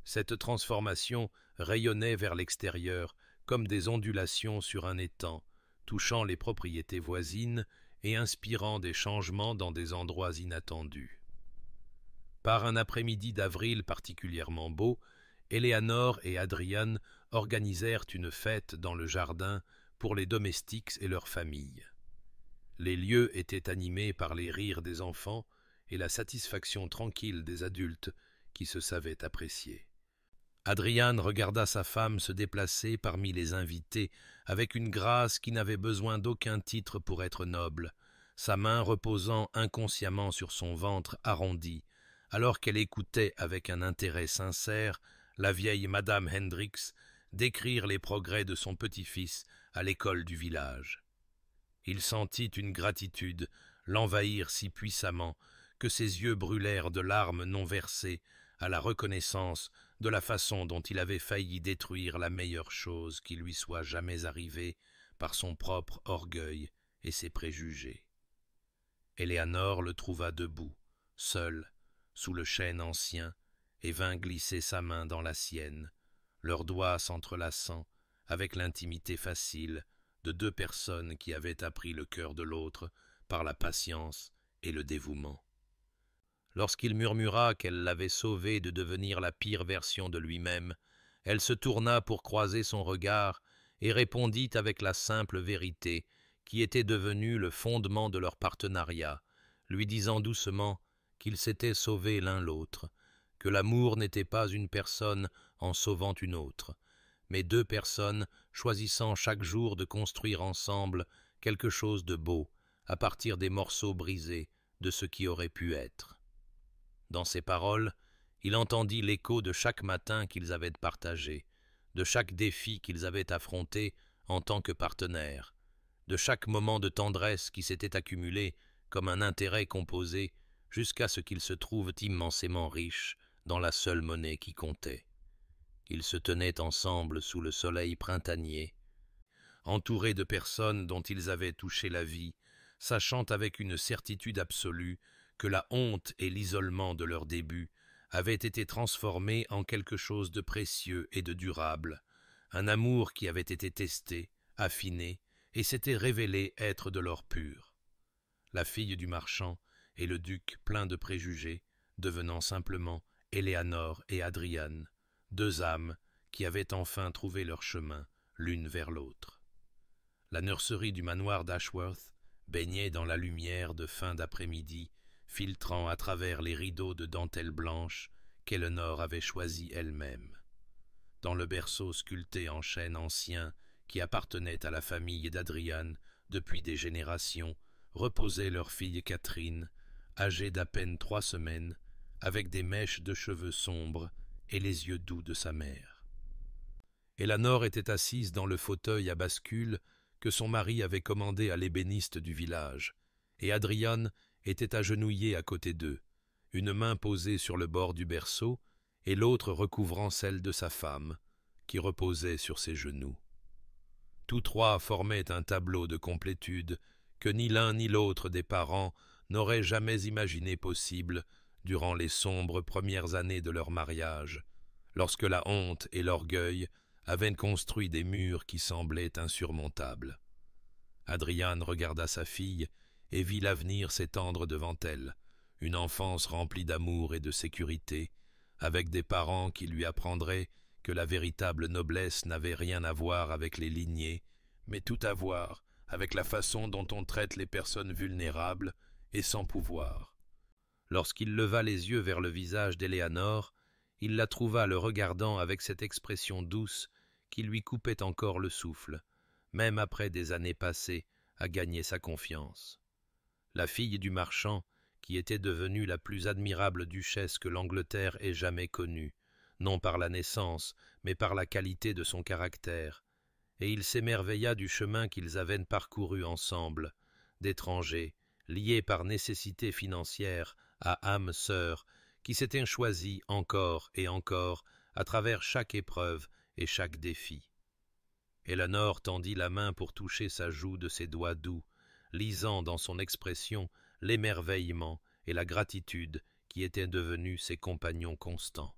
Cette transformation rayonnait vers l'extérieur comme des ondulations sur un étang, touchant les propriétés voisines et inspirant des changements dans des endroits inattendus. Par un après-midi d'avril particulièrement beau, Éléanore et Adrian organisèrent une fête dans le jardin pour les domestiques et leurs familles. Les lieux étaient animés par les rires des enfants et la satisfaction tranquille des adultes qui se savaient apprécier. Adrian regarda sa femme se déplacer parmi les invités avec une grâce qui n'avait besoin d'aucun titre pour être noble, sa main reposant inconsciemment sur son ventre arrondi, alors qu'elle écoutait avec un intérêt sincère la vieille Madame Hendricks décrire les progrès de son petit-fils à l'école du village. Il sentit une gratitude l'envahir si puissamment que ses yeux brûlèrent de larmes non versées à la reconnaissance de la façon dont il avait failli détruire la meilleure chose qui lui soit jamais arrivée par son propre orgueil et ses préjugés. Éléanore le trouva debout, seul, sous le chêne ancien, et vint glisser sa main dans la sienne, leurs doigts s'entrelaçant avec l'intimité facile de 2 personnes qui avaient appris le cœur de l'autre par la patience et le dévouement. Lorsqu'il murmura qu'elle l'avait sauvé de devenir la pire version de lui-même, elle se tourna pour croiser son regard et répondit avec la simple vérité qui était devenue le fondement de leur partenariat, lui disant doucement qu'ils s'étaient sauvés l'un l'autre, que l'amour n'était pas une personne en sauvant une autre, mais deux personnes choisissant chaque jour de construire ensemble quelque chose de beau à partir des morceaux brisés de ce qui aurait pu être. Dans ces paroles, il entendit l'écho de chaque matin qu'ils avaient partagé, de chaque défi qu'ils avaient affronté en tant que partenaires, de chaque moment de tendresse qui s'était accumulé comme un intérêt composé jusqu'à ce qu'ils se trouvent immensément riches dans la seule monnaie qui comptait. Ils se tenaient ensemble sous le soleil printanier, entourés de personnes dont ils avaient touché la vie, sachant avec une certitude absolue que la honte et l'isolement de leur début avaient été transformés en quelque chose de précieux et de durable, un amour qui avait été testé, affiné, et s'était révélé être de l'or pur. La fille du marchand et le duc plein de préjugés, devenant simplement Éléanore et Adriane, deux âmes qui avaient enfin trouvé leur chemin l'une vers l'autre. La nurserie du manoir d'Ashworth baignait dans la lumière de fin d'après-midi, filtrant à travers les rideaux de dentelle blanche qu'Éléanore avait choisis elle-même. Dans le berceau sculpté en chêne ancien qui appartenait à la famille d'Adriane depuis des générations, reposait leur fille Catherine, âgée d'à peine 3 semaines, avec des mèches de cheveux sombres et les yeux doux de sa mère. Éléanore était assise dans le fauteuil à bascule que son mari avait commandé à l'ébéniste du village, et Adriane était agenouillée à côté d'eux, une main posée sur le bord du berceau et l'autre recouvrant celle de sa femme, qui reposait sur ses genoux. Tous trois formaient un tableau de complétude que ni l'un ni l'autre des parents n'auraient jamais imaginé possible durant les sombres premières années de leur mariage, lorsque la honte et l'orgueil avaient construit des murs qui semblaient insurmontables. Adriane regarda sa fille et vit l'avenir s'étendre devant elle, une enfance remplie d'amour et de sécurité, avec des parents qui lui apprendraient que la véritable noblesse n'avait rien à voir avec les lignées, mais tout à voir avec la façon dont on traite les personnes vulnérables et sans pouvoir. Lorsqu'il leva les yeux vers le visage d'Éléanore, il la trouva le regardant avec cette expression douce qui lui coupait encore le souffle, même après des années passées à gagner sa confiance. La fille du marchand, qui était devenue la plus admirable duchesse que l'Angleterre ait jamais connue, non par la naissance, mais par la qualité de son caractère, et il s'émerveilla du chemin qu'ils avaient parcouru ensemble, d'étrangers, liés par nécessité financière à âmes sœurs, qui s'étaient choisis encore et encore à travers chaque épreuve et chaque défi. Éléanore tendit la main pour toucher sa joue de ses doigts doux, lisant dans son expression l'émerveillement et la gratitude qui étaient devenus ses compagnons constants.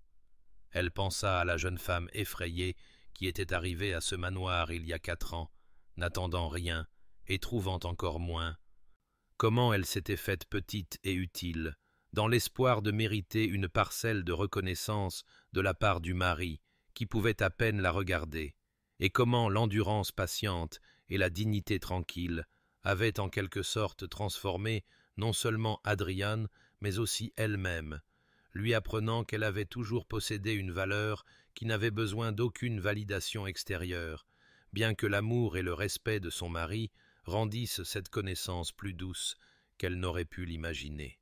Elle pensa à la jeune femme effrayée qui était arrivée à ce manoir il y a 4 ans, n'attendant rien et trouvant encore moins. Comment elle s'était faite petite et utile, dans l'espoir de mériter une parcelle de reconnaissance de la part du mari, qui pouvait à peine la regarder, et comment l'endurance patiente et la dignité tranquille avaient en quelque sorte transformé non seulement Adriane, mais aussi elle-même, lui apprenant qu'elle avait toujours possédé une valeur qui n'avait besoin d'aucune validation extérieure, bien que l'amour et le respect de son mari rendissent cette connaissance plus douce qu'elle n'aurait pu l'imaginer.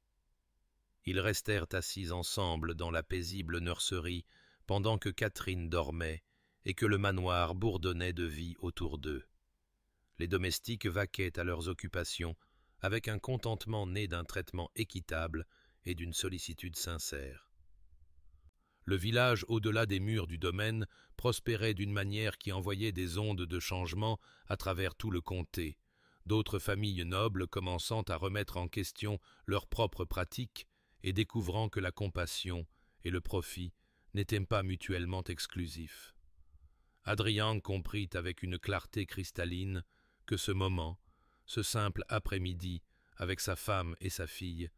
Ils restèrent assis ensemble dans la paisible nurserie pendant que Catherine dormait et que le manoir bourdonnait de vie autour d'eux. Les domestiques vaquaient à leurs occupations avec un contentement né d'un traitement équitable et d'une sollicitude sincère. Le village au-delà des murs du domaine prospérait d'une manière qui envoyait des ondes de changement à travers tout le comté, d'autres familles nobles commençant à remettre en question leurs propres pratiques et découvrant que la compassion et le profit n'étaient pas mutuellement exclusifs. Adriane comprit avec une clarté cristalline que ce moment, ce simple après-midi avec sa femme et sa fille,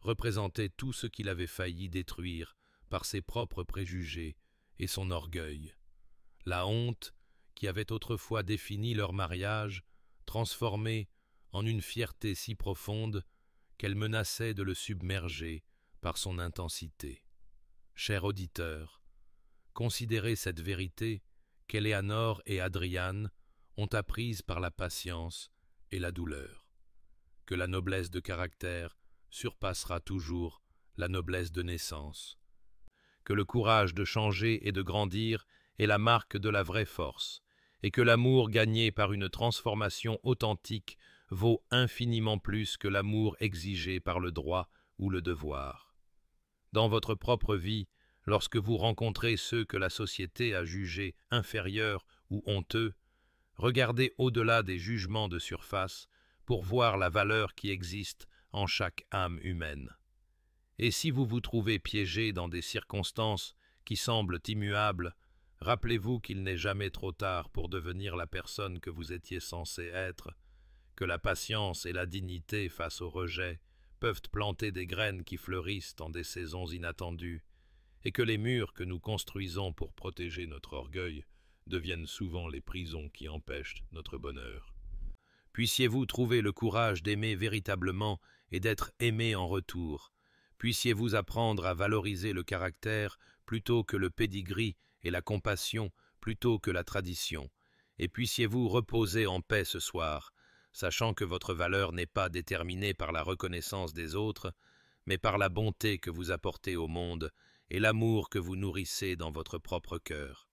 représentait tout ce qu'il avait failli détruire par ses propres préjugés et son orgueil. La honte, qui avait autrefois défini leur mariage, transformée en une fierté si profonde qu'elle menaçait de le submerger par son intensité. Cher auditeur, considérez cette vérité qu'Éléanore et Adriane ont apprise par la patience et la douleur, que la noblesse de caractère surpassera toujours la noblesse de naissance, que le courage de changer et de grandir est la marque de la vraie force, et que l'amour gagné par une transformation authentique vaut infiniment plus que l'amour exigé par le droit ou le devoir. Dans votre propre vie, lorsque vous rencontrez ceux que la société a jugés inférieurs ou honteux, regardez au-delà des jugements de surface pour voir la valeur qui existe en chaque âme humaine. Et si vous vous trouvez piégé dans des circonstances qui semblent immuables, rappelez-vous qu'il n'est jamais trop tard pour devenir la personne que vous étiez censé être, que la patience et la dignité face au rejet peuvent planter des graines qui fleurissent en des saisons inattendues, et que les murs que nous construisons pour protéger notre orgueil deviennent souvent les prisons qui empêchent notre bonheur. Puissiez-vous trouver le courage d'aimer véritablement et d'être aimé en retour. Puissiez-vous apprendre à valoriser le caractère plutôt que le pédigree et la compassion plutôt que la tradition. Et puissiez-vous reposer en paix ce soir, sachant que votre valeur n'est pas déterminée par la reconnaissance des autres, mais par la bonté que vous apportez au monde et l'amour que vous nourrissez dans votre propre cœur.